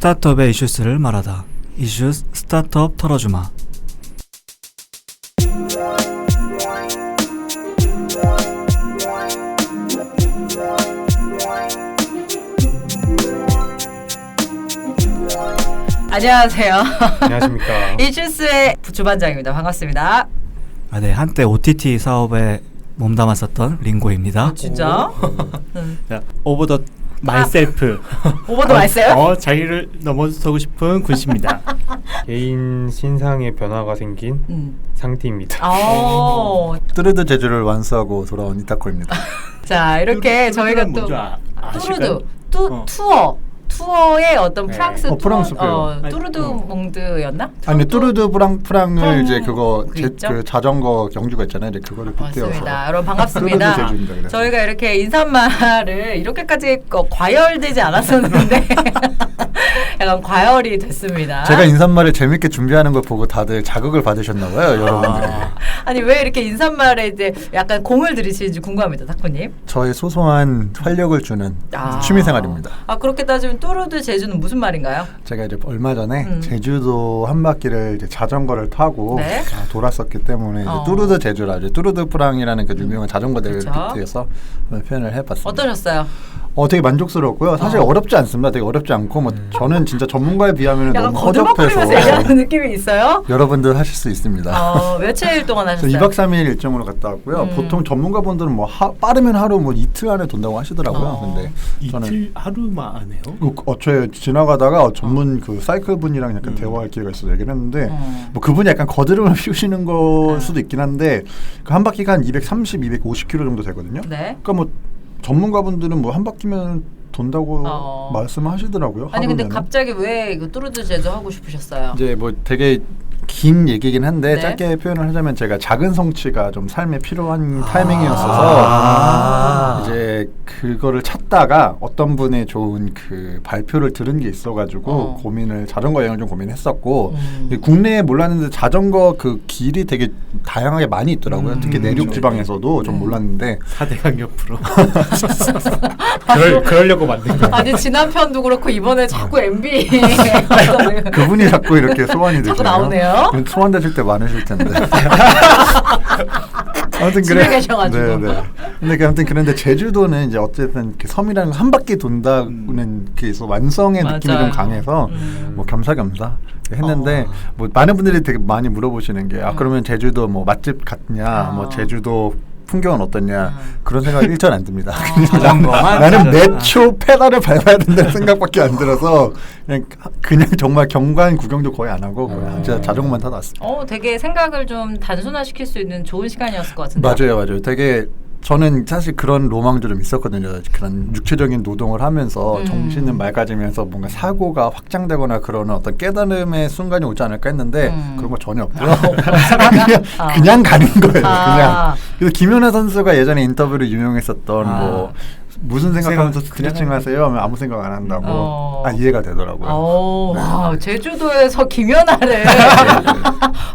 스타트업의 이슈스를 말하다. 이슈스 스타트업 털어주마. 안녕하세요. 안녕하십니까. 이슈스의 주반장입니다. 반갑습니다. 네, 한때 OTT 사업에 몸담았었던 링고입니다. 진짜? 자, 오버 더 마이셀프. 오버도 맛있어요? 자기를 넘어서고 싶은 군씨입니다. 개인 신상의 변화가 생긴 상티입니다. 뚜르드 제주를 완수하고 돌아온 이타코입니다. 자, 이렇게 저희가 또 아실까요? 투어의 어떤 네. 프랑스 프랑스고요. 뚜르드 몽드였나? 아니 뚜르드 프랑을 이제 그거 있죠? 그 자전거 경주가 있잖아요. 이제 그거를 빗대어서. 맞습니다. 여러분 반갑습니다. 뚜르드 제주입니다. 그래서. 저희가 이렇게 인사말을 이렇게까지 과열되지 않았었는데 약간 과열이 됐습니다. 제가 인사말을 재밌게 준비하는 걸 보고 다들 자극을 받으셨나 봐요, 여러분들이. 아니 왜 이렇게 인사말에 이제 약간 공을 들이시는지 궁금합니다, 타코님. 저의 소소한 활력을 주는 취미생활입니다. 그렇게 따지면 뚜르드 제주는 무슨 말인가요? 제가 이제 얼마 전에 제주도 한 바퀴를 이제 자전거를 타고 네. 돌았었기 때문에 이제 뚜르드 제주라 이제 뚜르드 프랑이라는 그 유명한 자전거 대회를 그쵸. 빗대어서 표현을 해봤습니다. 어떠셨어요? 되게 만족스러웠고요. 사실 어렵지 않습니다. 되게 어렵지 않고 뭐 저는 진짜 전문가에 비하면 약간 너무 거들먹거리면서 허접해서 얘기하는 느낌이 있어요? 여러분들 하실 수 있습니다. 며칠 동안 하셨어요? 2박 3일 일정으로 갔다 왔고요. 보통 전문가분들은 뭐 빠르면 하루 뭐 이틀 안에 돈다고 하시더라고요. 근데 저는 이틀 하루만 안 해요? 어초에 지나가다가 전문 그 사이클 분이랑 약간 대화할 기회가 있어서 얘기를 했는데 뭐 그분이 약간 거드름을 피우시는 걸 수도 있긴 한데 그 한 바퀴가 한 230, 250km 정도 되거든요. 네. 그러니까 뭐 전문가분들은 뭐 한 바퀴면 돈다고 말씀하시더라고요. 아니 근데 하루면은. 갑자기 왜 그 뚜르드 제주 하고 싶으셨어요? 이제 뭐 되게 긴 얘기긴 한데 네. 짧게 표현을 하자면 제가 작은 성취가 좀 삶에 필요한 타이밍이었어서 이제 그거를 찾다가 어떤 분의 좋은 그 발표를 들은 게 있어가지고 고민을 자전거 여행을 좀 고민했었고 국내에 몰랐는데 자전거 그 길이 되게 다양하게 많이 있더라고요. 특히 내륙 지방에서도 좀 몰랐는데 4대강 옆으로. 그러려고 만든 거예요. 아니 지난 편도 그렇고 이번에 자꾸 MB 그분이 자꾸 이렇게 소환이 되시네요. 자꾸 나오네요. 소환되실 때 많으실 텐데. 아무튼 집에 계셔가지고. 네. 근데 아무튼 그런데 제주도는 이제 어쨌든 그 섬이라는 거 한 바퀴 돈다는 그 완성의 느낌이 맞아요. 좀 강해서 뭐 겸사겸사 했는데 뭐 많은 분들이 되게 많이 물어보시는 게 그러면 제주도 뭐 맛집 같냐, 뭐 제주도 풍경은 어떻냐 그런 생각이 일절 안 듭니다. 자전거만 나는 매초 페달을 밟아야 된다는 생각밖에 안 들어서 그냥 정말 경관 구경도 거의 안 하고 그냥 진짜 자전거만 타다 왔습니다. 되게 생각을 좀 단순화시킬 수 있는 좋은 시간이었을 것 같은데. 맞아요. 되게 저는 사실 그런 로망도 좀 있었거든요. 그런 육체적인 노동을 하면서 정신은 맑아지면서 뭔가 사고가 확장되거나 그러는 어떤 깨달음의 순간이 오지 않을까 했는데 그런 거 전혀 없고요. 그냥 가는 거예요. 그냥. 그래서 김연아 선수가 예전에 인터뷰로 유명했었던 뭐 무슨 생각하면서 스트레칭 하세요? 하면 아무 생각 안 한다고. 이해가 되더라고요. 네. 와, 제주도에서 김연아를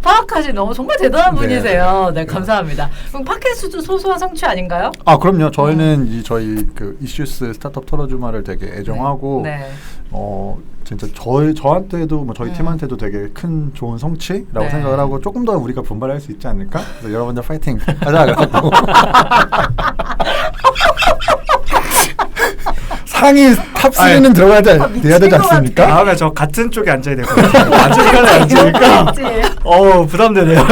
파악하시 너무 정말 대단한 분이세요. 네, 감사합니다. 그럼 팟캐스트도 소소한 성취 아닌가요? 그럼요. 저희는 저희 그 이슈스 스타트업 털어주마를 되게 애정하고 진짜 저한테도 뭐 저희 팀한테도 되게 큰 좋은 성취라고 생각을 하고 조금 더 우리가 분발할 수 있지 않을까? 그래서 여러분들 파이팅 하자. 상위 탑 3는 돼야 되지 않습니까? 다음에 저 같은 쪽에 앉아야 될 것 같아요. 맞은 시간에 앉으니까 부담되네요.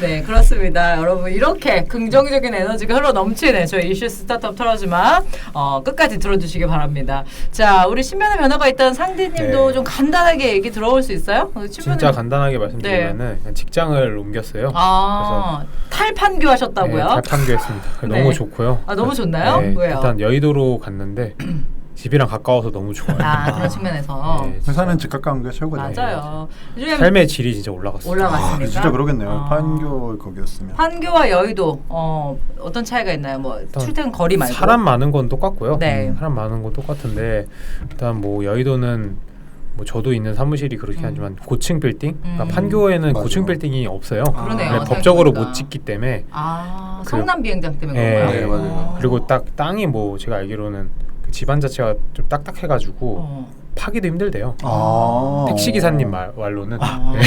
네, 그렇습니다. 여러분 이렇게 긍정적인 에너지가 흘러 넘치네 저희 이슈 스타트업 털어주마 끝까지 들어주시기 바랍니다. 자, 우리 신변의 변화가 있다는 상디님도 좀 간단하게 얘기 들어볼 수 있어요? 진짜 간단하게 말씀드리면은 그냥 직장을 옮겼어요. 그래서 탈판교 하셨다고요? 네, 탈판교했습니다. 너무 좋고요. 너무 좋나요? 네, 왜요? 일단 여의도로 갔는데 집이랑 가까워서 너무 좋아요. 그런 측면에서. 네, 회사는 집 가까운 게 최고죠. 맞아요. 요즘 삶의 질이 진짜 올라갔어요. 올라갔습니까? 진짜 그러겠네요. 판교 거기였으면. 판교와 여의도 어떤 차이가 있나요? 뭐 출퇴근 거리 말고. 사람 많은 건 똑같고요. 네. 사람 많은 건 똑같은데 일단 뭐 여의도는 뭐 저도 있는 사무실이 그렇긴 하지만 고층 빌딩? 그러니까 판교에는 맞아. 고층 빌딩이 없어요. 그러네요. 법적으로 생각해보니까. 못 짓기 때문에 성남 비행장 때문에 네, 그런 거예요? 맞아요. 그리고 딱 땅이 뭐 제가 알기로는 집안 자체가 좀 딱딱해가지고 파기도 힘들대요. 택시 기사님 말로는. 네.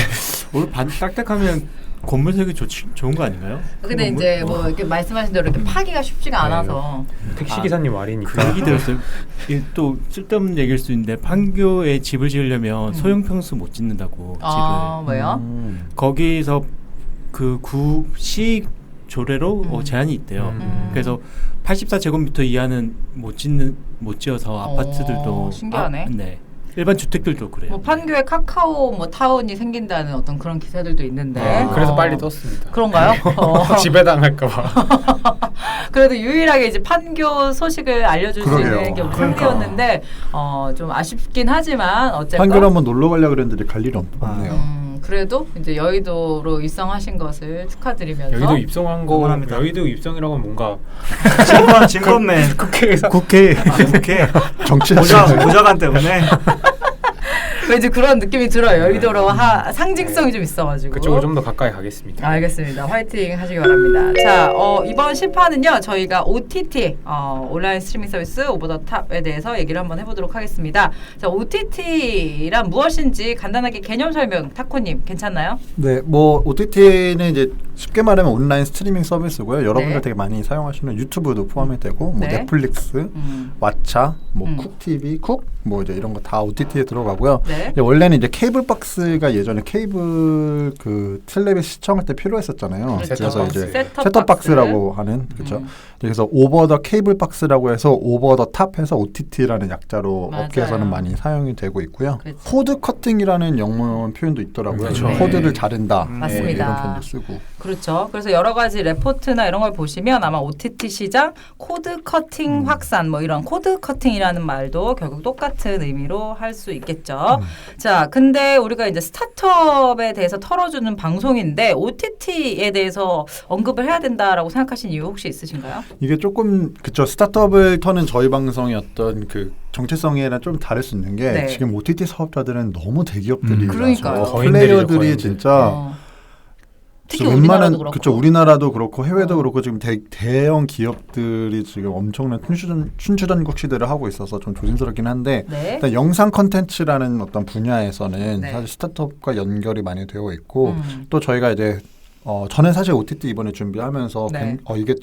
오늘 반 딱딱하면 건물색이 좋은 거 아닌가요? 근데 이제 뭐 이렇게 말씀하신 대로 이렇게 파기가 쉽지가 않아서 택시 기사님 말이니까. 그 얘기 들었어요. 이게 또 쓸데없는 얘기일 수 있는데 판교에 집을 지으려면 소형 평수 못 짓는다고 집을. 왜요? 거기서 그 구시 조례로 제한이 있대요. 그래서 84제곱미터 이하는 못 지어서 아파트들도 신기하네. 네. 일반 주택들도 그래요. 뭐 판교에 카카오 뭐 타운이 생긴다는 어떤 그런 기사들도 있는데. 그래서 빨리 떴습니다. 그런가요? 지배당할까봐. 그래도 유일하게 이제 판교 소식을 알려줄 수 있는 게 상대였는데 좀 아쉽긴 하지만 어쨌건 판교를 한번 놀러 가려고 그랬는데 갈 일이 없네요. 그래도 이제 여의도로 입성하신 것을 축하드리면서 여의도 입성한 거 응원합니다. 여의도 입성이라고 하면 뭔가 진건맨 국회에서 국회 정치 보좌관 때문에 왠지 그런 느낌이 들어요. 여의도로 상징성이 좀 있어가지고 그쪽으로 좀 더 가까이 가겠습니다. 알겠습니다. 화이팅 하시기 바랍니다. 자, 이번 10화는요. 저희가 OTT 온라인 스트리밍 서비스 오버 더 탑에 대해서 얘기를 한번 해보도록 하겠습니다. 자, OTT란 무엇인지 간단하게 개념 설명 타코님 괜찮나요? 네, 뭐 OTT는 이제 쉽게 말하면 온라인 스트리밍 서비스고요. 여러분들 네. 되게 많이 사용하시는 유튜브도 포함이 되고, 뭐 네. 넷플릭스, 왓챠, 뭐 쿡TV, 뭐 이제 이런 거 다 OTT에 들어가고요. 네. 이제 원래는 이제 케이블 박스가 예전에 케이블 그 텔레비 시청할 때 필요했었잖아요. 그렇죠. 그래서 이제 셋톱 셋톱 박스라고 박스. 하는 그렇죠. 그래서 오버 더 케이블 박스라고 해서 오버 더 탑해서 OTT라는 약자로 맞아요. 업계에서는 많이 사용이 되고 있고요. 그렇죠. 코드 커팅이라는 영문 표현도 있더라고요. 그렇죠. 코드를 자른다. 맞습니다. 네, 이런 표현도 쓰고. 그렇죠. 그래서 여러 가지 레포트나 이런 걸 보시면 아마 OTT 시장 코드 커팅 확산 뭐 이런 코드 커팅이라는 말도 결국 똑같은 의미로 할 수 있겠죠. 자, 근데 우리가 이제 스타트업에 대해서 털어주는 방송인데 OTT에 대해서 언급을 해야 된다라고 생각하신 이유 혹시 있으신가요? 이게 조금 그쵸 스타트업을 터는 저희 방송의 어떤 그 정체성이랑 좀 다를 수 있는 게 네. 지금 OTT 사업자들은 너무 대기업들이 그러니까요. 플레이어들이 거인들이죠. 진짜 특히 웬만한 우리나라도 그렇고. 그쵸 우리나라도 그렇고 해외도 그렇고 지금 대형 기업들이 지금 엄청난 춘추전국 시대를 하고 있어서 좀 조심스럽긴 한데 네. 일단 영상 컨텐츠라는 어떤 분야에서는 네. 사실 스타트업과 연결이 많이 되어 있고 또 저희가 이제 저는 사실 OTT 이번에 준비하면서 네. 이게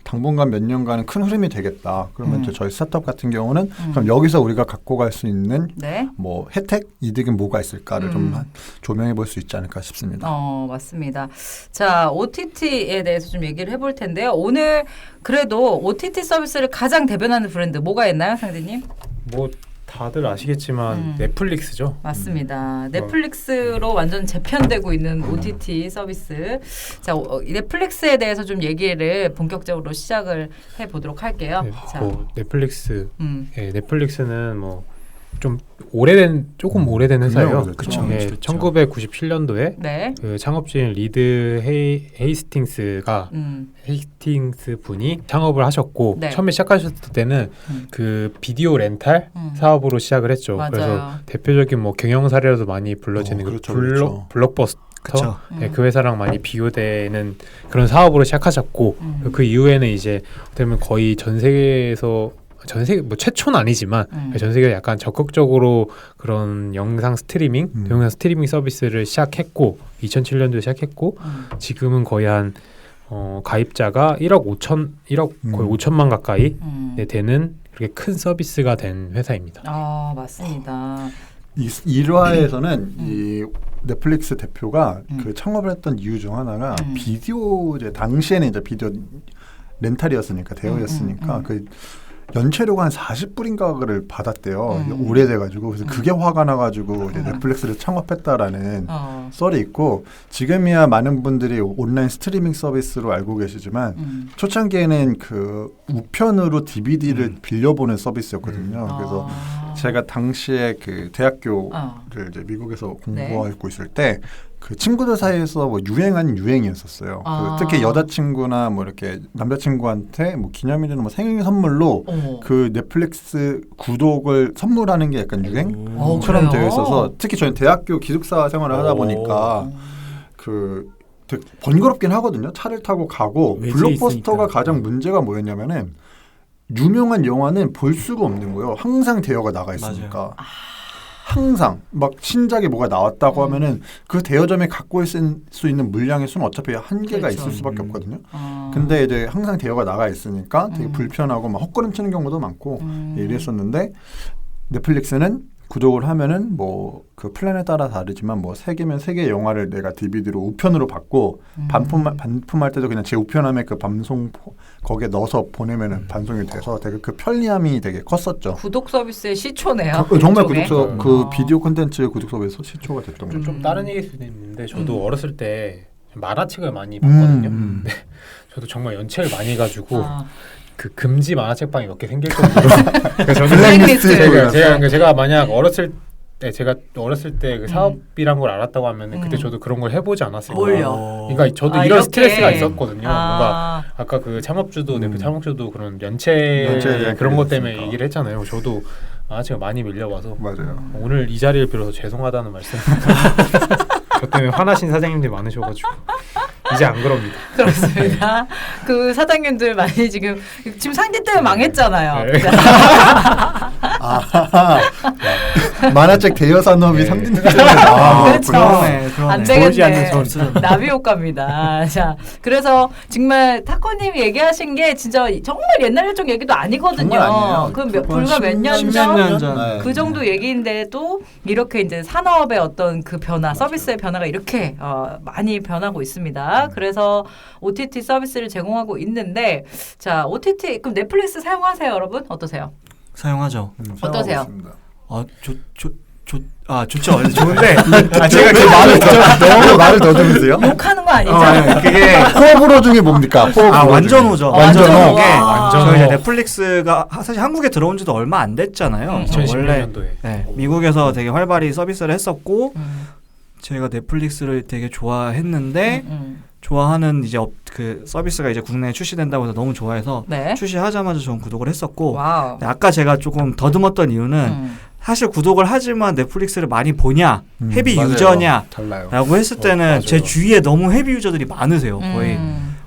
당분간 몇 년간은 큰 흐름이 되겠다. 그러면 이제 저희 스타트업 같은 경우는 그럼 여기서 우리가 갖고 갈 수 있는 네. 뭐 혜택, 이득은 뭐가 있을까를 좀 조명해 볼 수 있지 않을까 싶습니다. 맞습니다. 자, OTT에 대해서 좀 얘기를 해볼 텐데요. 오늘 그래도 OTT 서비스를 가장 대변하는 브랜드 뭐가 있나요, 상대님? 뭐 다들 아시겠지만 넷플릭스죠. 맞습니다. 넷플릭스로 완전 재편되고 있는 OTT 서비스. 자, 넷플릭스에 대해서 좀 얘기를 본격적으로 시작을 해보도록 할게요. 네, 자, 뭐 넷플릭스. 네, 넷플릭스는 뭐 좀 조금 오래된 회사예요. 그쵸. 네, 1997년도에 네. 그 창업주인 리드 헤이스팅스가 헤이스팅스 분이 창업을 하셨고 네. 처음에 시작하셨을 때는 그 비디오 렌탈 사업으로 시작을 했죠. 맞아요. 그래서 대표적인 뭐 경영 사례로도 많이 불러지는 그렇죠, 그 그렇죠. 블록버스터 그쵸. 네, 그 회사랑 많이 비교되는 그런 사업으로 시작하셨고 그 이후에는 이제 어떻게 보면 거의 전 세계 뭐 최초는 아니지만 전 세계 약간 적극적으로 그런 영상 스트리밍 서비스를 시작했고 2007년도에 시작했고 지금은 거의 한 가입자가 1억 거의 5천만 가까이 되는 그렇게 큰 서비스가 된 회사입니다. 맞습니다. 이 1화에서는 이 넷플릭스 대표가 그 창업을 했던 이유 중 하나가 비디오 이제 당시에는 이제 비디오 렌탈이었으니까 대여였으니까 그 연체료가 한 40불인가를 받았대요. 오래돼가지고 그래서 그게 화가 나가지고 이제 넷플릭스를 창업했다라는 썰이 있고 지금이야 많은 분들이 온라인 스트리밍 서비스로 알고 계시지만 초창기에는 그 우편으로 DVD를 빌려보는 서비스였거든요. 그래서 제가 당시에 그 대학교를 이제 미국에서 공부하고 있을 때 그 친구들 사이에서 뭐 유행한 유행이었었어요. 그 특히 여자친구나 뭐 이렇게 남자친구한테 뭐 기념일이나 뭐 생일 선물로 그 넷플릭스 구독을 선물하는 게 약간 유행처럼 되어 있어서 특히 저는 대학교 기숙사 생활을 하다 보니까 그 되게 번거롭긴 하거든요. 차를 타고 가고 외지에 블록버스터가 있으니까. 가장 문제가 뭐였냐면은 유명한 영화는 볼 수가 없는 거예요. 항상 대여가 나가 있으니까. 항상 막 신작에 뭐가 나왔다고 하면은 그 대여점에 갖고 있을 수 있는 물량의 수는 어차피 한계가 그렇죠. 있을 수밖에 없거든요. 근데 이제 항상 대여가 나가 있으니까 되게 불편하고 막 헛걸음치는 경우도 많고 이랬었는데 넷플릭스는 구독을 하면은 뭐 그 플랜에 따라 다르지만 뭐 3개면 3개 영화를 내가 DVD로 우편으로 받고 반품할 때도 그냥 제 우편함에 그 방송 거기에 넣어서 보내면은 반송이 돼서 되게 그 편리함이 되게 컸었죠. 구독 서비스의 시초네요. 정말 일종의. 구독서 그 비디오 콘텐츠 구독 서비스 시초가 됐던 거죠. 좀 다른 얘기일 수도 있는데 저도 어렸을 때 만화책을 많이 봤거든요. 근데 저도 정말 연체를 많이 해가지고 그 금지 만화책방이 몇 개 생길 정도로 그래서 저는 제가 만약 어렸을 때 그 사업이란 걸 알았다고 하면은 그때 저도 그런 걸 해보지 않았을까. 뭘요? 그러니까 저도 이런 이렇게. 스트레스가 있었거든요. 뭔가 아까 그 창업주도 대표 창업주도 그런 연체 그런 것 때문에 있으니까. 얘기를 했잖아요. 저도 만화책을 많이 밀려봐서 맞아요. 오늘 이 자리를 빌어서 죄송하다는 말씀. 저 때문에 화나신 사장님들이 많으셔가지고 이제 안 그럽니다. 그렇습니다. 그 사장님들 많이 지금 상디 때문에 망했잖아요. 네. 만화책 대여 산업이 네. 상징 때문에 나와. 그렇죠. 그러네, 그러네. 안 보이지 않는 되겠네. 손. 나비 효과입니다. 자, 그래서 정말 타코님이 얘기하신 게 진짜 정말 옛날 일종 얘기도 아니거든요. 정말 아니에요. 불과 몇 년 10몇 전. 년 전. 네. 그 정도 얘기인데도 이렇게 이제 산업의 어떤 그 변화, 서비스의 변화가 이렇게 많이 변하고 있습니다. 그래서 OTT 서비스를 제공하고 있는데, 자, OTT 그럼 넷플릭스 사용하세요, 여러분? 어떠세요? 사용하죠. 어떠세요? 좋죠. 좋은데 제가 그 말을 너무 말을 더듬으세요? 욕하는 거 아니죠? 그게 호불호 중에 뭡니까? 완전호죠. 완전호. 게 완전호. 저희 이제 넷플릭스가 사실 한국에 들어온 지도 얼마 안 됐잖아요. 원래 2016년도에. 네, 미국에서 되게 활발히 서비스를 했었고 제가 넷플릭스를 되게 좋아했는데 좋아하는 이제 그 서비스가 이제 국내에 출시된다고 해서 너무 좋아해서 네. 출시하자마자 전 구독을 했었고 와우. 근데 아까 제가 조금 더듬었던 이유는 사실 구독을 하지만 넷플릭스를 많이 보냐 헤비 맞아요. 유저냐 달라요. 라고 했을 때는 맞아요. 제 주위에 너무 헤비 유저들이 많으세요. 거의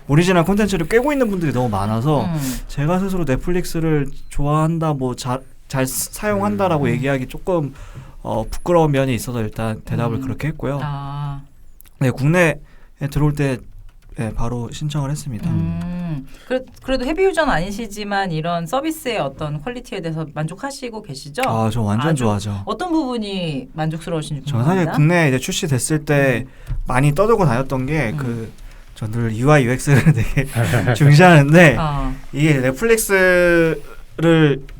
오리지널 콘텐츠를 꿰고 있는 분들이 너무 많아서 제가 스스로 넷플릭스를 좋아한다 뭐 잘 사용한다라고 얘기하기 조금 부끄러운 면이 있어서 일단 대답을 그렇게 했고요. 네, 국내에 들어올 때 네, 바로 신청을 했습니다. 그래도 헤비 유저는 아니시지만 이런 서비스의 어떤 퀄리티에 대해서 만족하시고 계시죠? 아, 저 완전 아주 좋아하죠. 어떤 부분이 만족스러우신지 저는 궁금합니다. 사실 국내에 이제 출시됐을 때 많이 떠들고 다녔던 게 저늘 UI UX를 되게 중시하는데 이게 넷플릭스를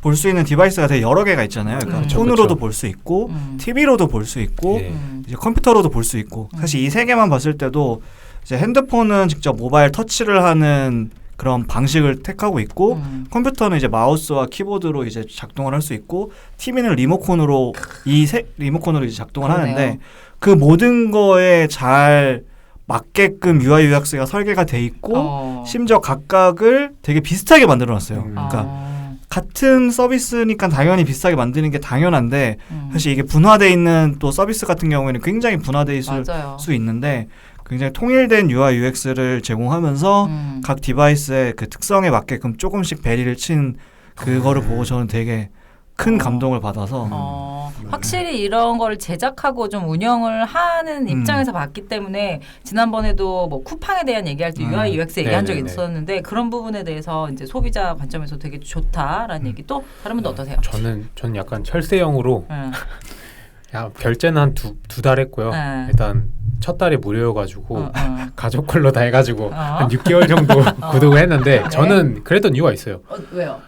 볼 수 있는 디바이스가 되게 여러 개가 있잖아요. 그러니까 폰으로도 볼 수 있고 TV로도 볼 수 있고 이제 컴퓨터로도 볼 수 있고 사실 이 세 개만 봤을 때도 이제 핸드폰은 직접 모바일 터치를 하는 그런 방식을 택하고 있고 컴퓨터는 이제 마우스와 키보드로 이제 작동을 할 수 있고 TV는 리모컨으로 리모컨으로 이제 작동을 그러네요. 하는데 그 모든 거에 잘 맞게끔 UI UX가 설계가 돼 있고 심지어 각각을 되게 비슷하게 만들어 놨어요. 그러니까 같은 서비스니까 당연히 비슷하게 만드는 게 당연한데 사실 이게 분화돼 있는 또 서비스 같은 경우에는 굉장히 분화돼 있을 수 있는데 굉장히 통일된 UI UX를 제공하면서 각 디바이스의 그 특성에 맞게끔 조금씩 베리를 친 그거를 보고 저는 되게 큰 감동을 받아서 확실히 이런 걸 제작하고 좀 운영을 하는 입장에서 봤기 때문에 지난번에도 뭐 쿠팡에 대한 얘기할 때 UI UX 얘기한 적이 있었는데 그런 부분에 대해서 이제 소비자 관점에서 되게 좋다라는 얘기 또 다른 분도 어떠세요? 저는 약간 철새형으로 야, 결제는 한 두 달 했고요. 일단 첫 달이 무료여가지고 가족 걸로 다 해가지고 한 6개월 정도 구독을 했는데 저는 그랬던 이유가 있어요. 왜요?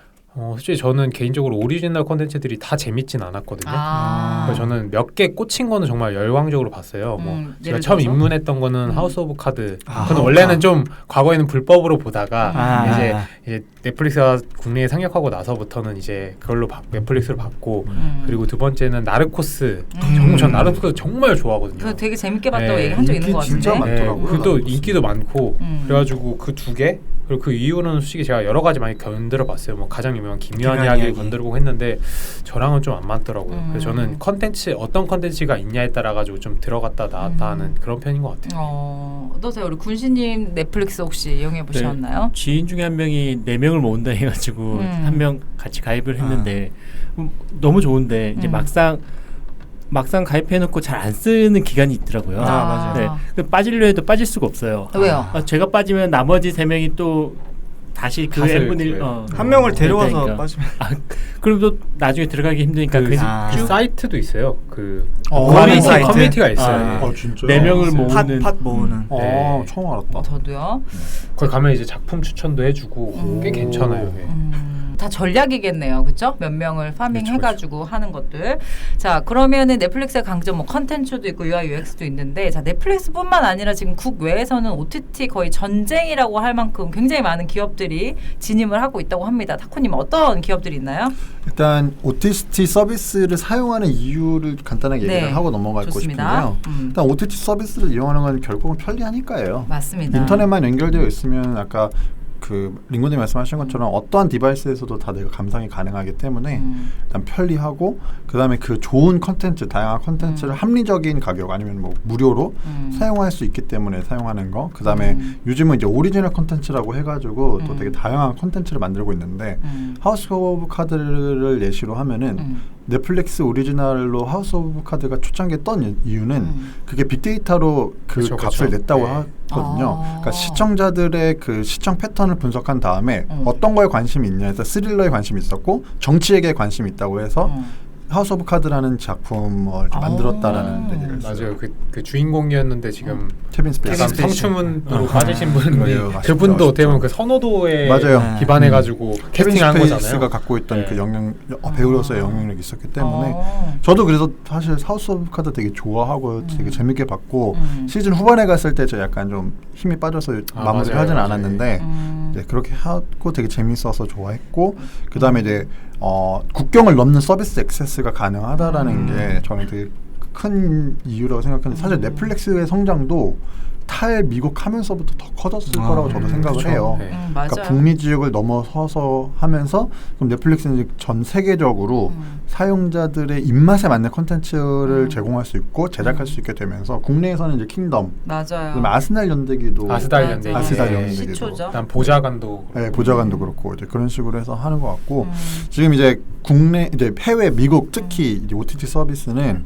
솔직히 저는 개인적으로 오리지널 콘텐츠들이 다 재밌진 않았거든요. 그래서 저는 몇 개 꽂힌 거는 정말 열광적으로 봤어요. 뭐 제가 처음 입문했던 거는 하우스 오브 카드. 저는 원래는 좀 과거에는 불법으로 보다가 이제 넷플릭스가 국내에 상륙하고 나서부터는 이제 그걸로 넷플릭스를 봤고 그리고 두 번째는 나르코스. 정말 전 나르코스 정말 좋아하거든요. 그거 되게 재밌게 봤다고 얘기한 적 있는 것 같은데. 진짜 많더라고요. 그것도 인기도 많고 그래가지고 그 두 개. 그리고 그 이유는 솔직히 제가 여러 가지 많이 견들어 봤어요. 뭐 가장 아니면 기묘한 기묘한 이야기를 이야기. 건드리고 했는데 저랑은 좀 안 맞더라고요. 그래서 저는 어떤 컨텐츠가 있냐에 따라 가지고 좀 들어갔다 나왔다 하는 그런 편인 것 같아요. 어떠세요? 우리 군시님 넷플릭스 혹시 이용해 보셨나요? 지인 중에 한 명이 4명을 모은다 해가지고 한 명 같이 가입을 했는데 너무 좋은데 이제 막상 가입해놓고 잘 안 쓰는 기간이 있더라고요. 맞아요. 네, 빠지려 해도 빠질 수가 없어요. 왜요? 제가 빠지면 나머지 3명이 또 다시 그 탓을 n분의 1 그래요. 한 명을 데려와서 그러니까. 빠지면 그럼 또 나중에 들어가기 힘드니까 그 그 사이트도 있어요. 그 모으는 사이트. 커뮤니티가 있어요. 아, 진짜요? 4명을 모으는 팟 모으는. 네. 처음 알았다. 저도요. 거기 가면 이제 작품 추천도 해주고 꽤 괜찮아요. 예. 다 전략이겠네요, 그렇죠? 몇 명을 파밍 그쵸, 해가지고 하는 것들. 자, 그러면은 넷플릭스의 강점 뭐 컨텐츠도 있고 UI UX도 있는데, 자 넷플릭스뿐만 아니라 지금 국외에서는 OTT 거의 전쟁이라고 할 만큼 굉장히 많은 기업들이 진입을 하고 있다고 합니다. 타코님 어떤 기업들이 있나요? 일단 OTT 서비스를 사용하는 이유를 간단하게 얘기를 네, 하고 넘어가고 좋습니다. 싶은데요. 일단 OTT 서비스를 이용하는 건 결국은 편리하니까요. 맞습니다. 인터넷만 연결되어 있으면 아까 그 링고님 말씀하신 것처럼 어떠한 디바이스에서도 다 내가 감상이 가능하기 때문에 일단 편리하고 그다음에 그 좋은 컨텐츠, 다양한 컨텐츠를 합리적인 가격 아니면 뭐 무료로 사용할 수 있기 때문에 사용하는 거. 그다음에 요즘은 이제 오리지널 컨텐츠라고 해가지고 또 되게 다양한 컨텐츠를 만들고 있는데 하우스 오브 카드를 예시로 하면은 넷플릭스 오리지널로 하우스 오브 카드가 초창기에 떤 이유는 그게 빅데이터로 그 그쵸, 값을 그쵸. 냈다고 네. 하거든요. 그러니까 시청자들의 그 시청 패턴을 분석한 다음에 어떤 거에 관심이 있냐 해서 스릴러에 관심이 있었고 정치에게 관심이 있다고 해서 하우스 오브 카드라는 작품을 만들었다라는 얘기를 맞아요. 그 주인공이었는데 지금 케빈 약간 스페이시. 성추문으로 빠지신 분이 그래요. 아쉽죠, 그분도 아쉽죠. 어떻게 보면 그 선호도에 맞아요. 기반해가지고 케빈 캐스팅한 스페이스가 거잖아요. 갖고 있던 네. 그 배우로서의 영향력이 있었기 때문에 저도 그래서 사실 하우스 오브 카드 되게 좋아하고 되게 재밌게 봤고 시즌 후반에 갔을 때 저 약간 좀 힘이 빠져서 마무리를 맞아요, 하진 맞아요. 않았는데 네, 그렇게 하고 되게 재밌어서 좋아했고 그 다음에 이제 국경을 넘는 서비스 액세스가 가능하다라는 게 저는 되게 큰 이유라고 생각하는데 사실 넷플릭스의 성장도 탈 미국 하면서부터 더 커졌을 거라고 저도 생각을 그쵸. 해요. 네. 맞아요. 그러니까 북미 지역을 넘어서서 하면서 그럼 넷플릭스는 이제 전 세계적으로 사용자들의 입맛에 맞는 콘텐츠를 제공할 수 있고 제작할 수 있게 되면서 국내에서는 이제 킹덤, 맞아요. 그다음에 아스날 연대기도 아스달 연대기. 아스달 네. 연대기도 시초죠. 일단 보좌관도 네, 보좌관도 그렇고 이제 그런 식으로 해서 하는 것 같고 지금 이제 국내 이제 해외 미국 특히 이제 OTT 서비스는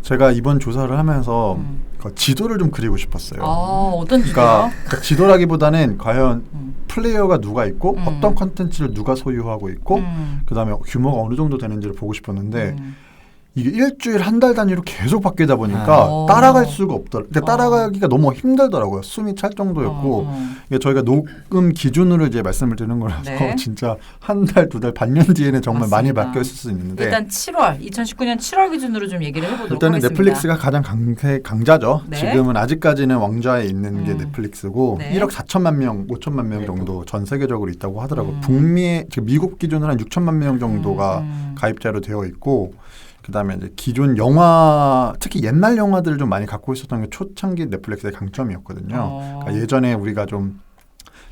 제가 이번 조사를 하면서 그 지도를 좀 그리고 싶었어요. 어떤 그러니까 지도요? 지도라기보다는 과연 플레이어가 누가 있고 어떤 컨텐츠를 누가 소유하고 있고 그다음에 규모가 어느 정도 되는지를 보고 싶었는데 이게 일주일 한 달 단위로 계속 바뀌다 보니까 따라갈 수가 없더라고요. 그러니까 따라가기가 너무 힘들더라고요. 숨이 찰 정도였고 이게 저희가 녹음 기준으로 이제 말씀을 드리는 거라서 네. 진짜 한 달, 두 달, 반년 뒤에는 정말 많이 맞습니다. 바뀌어 있을 수 있는데 일단 2019년 7월 기준으로 좀 얘기를 해보도록 일단은 하겠습니다. 넷플릭스가 가장 강자죠. 네. 지금은 아직까지는 왕좌에 있는 게 넷플릭스고 네. 1억 4천만 명, 5천만 명 정도 전 세계적으로 있다고 하더라고요. 북미에 지금 미국 기준으로 한 6천만 명 정도가 가입자로 되어 있고 그다음에 이제 기존 영화 특히 옛날 영화들을 좀 많이 갖고 있었던 게 초창기 넷플릭스의 강점이었거든요. 그러니까 예전에 우리가 좀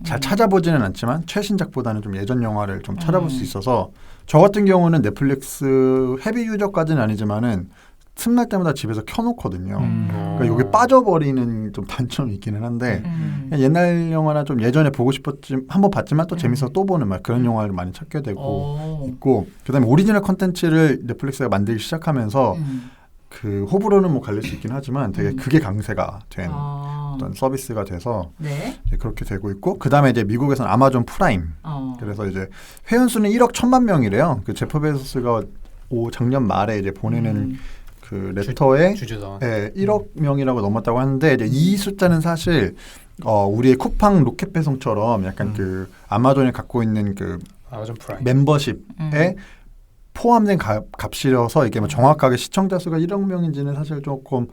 잘 찾아보지는 않지만 최신작보다는 좀 예전 영화를 좀 찾아볼 수 있어서 저 같은 경우는 넷플릭스 헤비 유저까지는 아니지만은 틈날 때마다 집에서 켜놓거든요. 그러니까 여기 빠져버리는 좀 단점이 있기는 한데 그냥 옛날 영화나 좀 예전에 보고 싶었지 한번 봤지만 또 재밌어서 또 보는 막 그런 영화를 많이 찾게 되고 있고 그다음에 오리지널 컨텐츠를 넷플릭스가 만들기 시작하면서 그 호불호는 뭐 갈릴 수 있긴 하지만 되게 그게 강세가 된 어떤 서비스가 돼서 네. 이제 그렇게 되고 있고 그다음에 이제 미국에서는 아마존 프라임 그래서 이제 회원 수는 1억 1천만 명이래요. 그 제프 베조스가 작년 말에 이제 보내는 그 레터에 주주선 1억 명이라고 넘었다고 하는데 이제 이 숫자는 사실 우리의 쿠팡 로켓 배송처럼 약간 그 아마존이 갖고 있는 그 아마존 프라임 멤버십에 포함된 값이라서 이게 뭐 정확하게 시청자 수가 1억 명인지는 사실 조금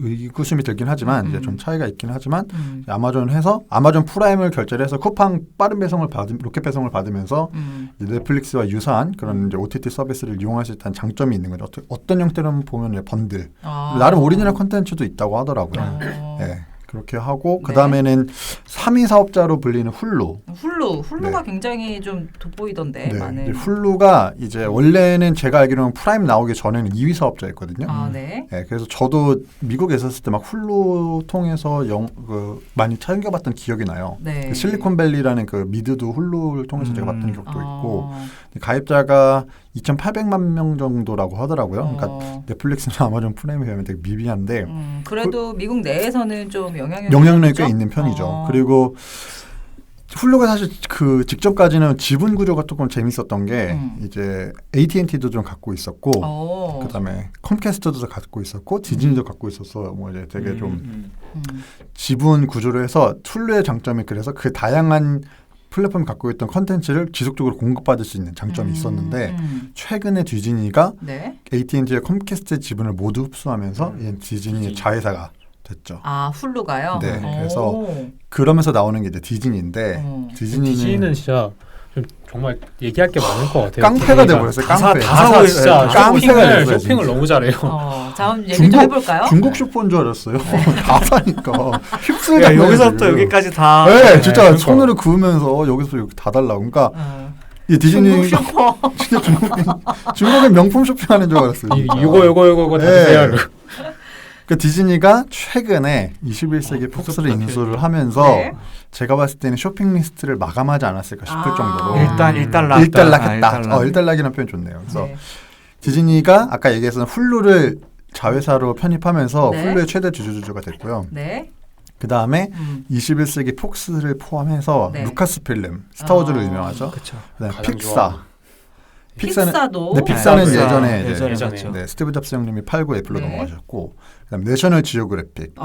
의구심이 들긴 하지만 이제 좀 차이가 있긴 하지만 아마존 해서 아마존 프라임을 결제를 해서 쿠팡 빠른 배송을 로켓 배송을 받으면서 넷플릭스와 유사한 그런 이제 OTT 서비스를 이용할 수 있다는 장점이 있는 거죠. 어떤 형태로 보면 번들 나름 오리지널 콘텐츠도 있다고 하더라고요. 네. 그렇게 하고 그 다음에는 3위 사업자로 불리는 훌루가 네. 굉장히 좀 돋보이던데 네, 많은. 이제 훌루가 이제 원래는 제가 알기로는 프라임 나오기 전에는 2위 사업자였거든요. 네. 네, 그래서 저도 미국에 있었을 때 막 훌루 통해서 많이 챙겨봤던 기억이 나요. 네. 그 실리콘밸리라는 그 미드도 훌루를 통해서 제가 봤던 기억도 있고 가입자가 2,800만 명 정도라고 하더라고요. 그러니까 넷플릭스나 아마존 프라임에 비하면 되게 미비한데 그래도 미국 내에서는 좀 영향력이 꽤 있는 편이죠. 그리고 훌루가 사실 그 직전까지는 지분 구조가 조금 재밌었던 게 이제 AT&T도 좀 갖고 있었고 그다음에 컴캐스트도 갖고 있었고 디즈니도 갖고 있었어요. 뭐 이제 되게 좀 지분 구조로 해서 훌루의 장점이 그래서 그 다양한 플랫폼이 갖고 있던 컨텐츠를 지속적으로 공급받을 수 있는 장점이 있었는데 최근에 디즈니가 네. AT&T의 컴캐스트의 지분을 모두 흡수하면서 디즈니의 자회사가 됐죠. 훌루가요? 네. 그래서 그러면서 나오는 게 이제 디즈니인데 디즈니는 진짜 좀 정말 얘기할 게 많을 것 같아요. 깡패가 돼버렸어요. 깡패. 가사 진짜 깡패가 됐어요. 쇼핑을 너무 잘해요. 자, 한번 얘기 좀 해볼까요? 중국 슈퍼인 줄 알았어요. 다 사니까 휩쓸다. 여기서부터 여기까지 다. 네, 진짜 손으로 그으면서 여기서 여기 다 달라고. 그러니까 이 디즈니 중국 슈퍼. 진짜 중국의 명품 쇼핑하는 줄 알았어요. 이거 다 드세요. 그 디즈니가 최근에 21세기 폭스를 인수를 하면서 네. 제가 봤을 때는 쇼핑 리스트를 마감하지 않았을까 싶을 정도로 일단락했다. 일단락이라는 표현 좋네요. 그래서 네. 디즈니가 아까 얘기했던 훌루를 자회사로 편입하면서 네. 훌루의 최대 주주가 됐고요. 네. 그 다음에 21세기 폭스를 포함해서 네. 루카스 필름, 스타워즈로 유명하죠. 그렇죠. 그다음에 가장 픽사. 픽사도. 네, 픽사는 픽사. 예전에 예전에 이제 봤죠. 네, 스티브 잡스 형님이 팔고 애플로 네. 넘어가셨고, 그다음에 내셔널 지오그래픽,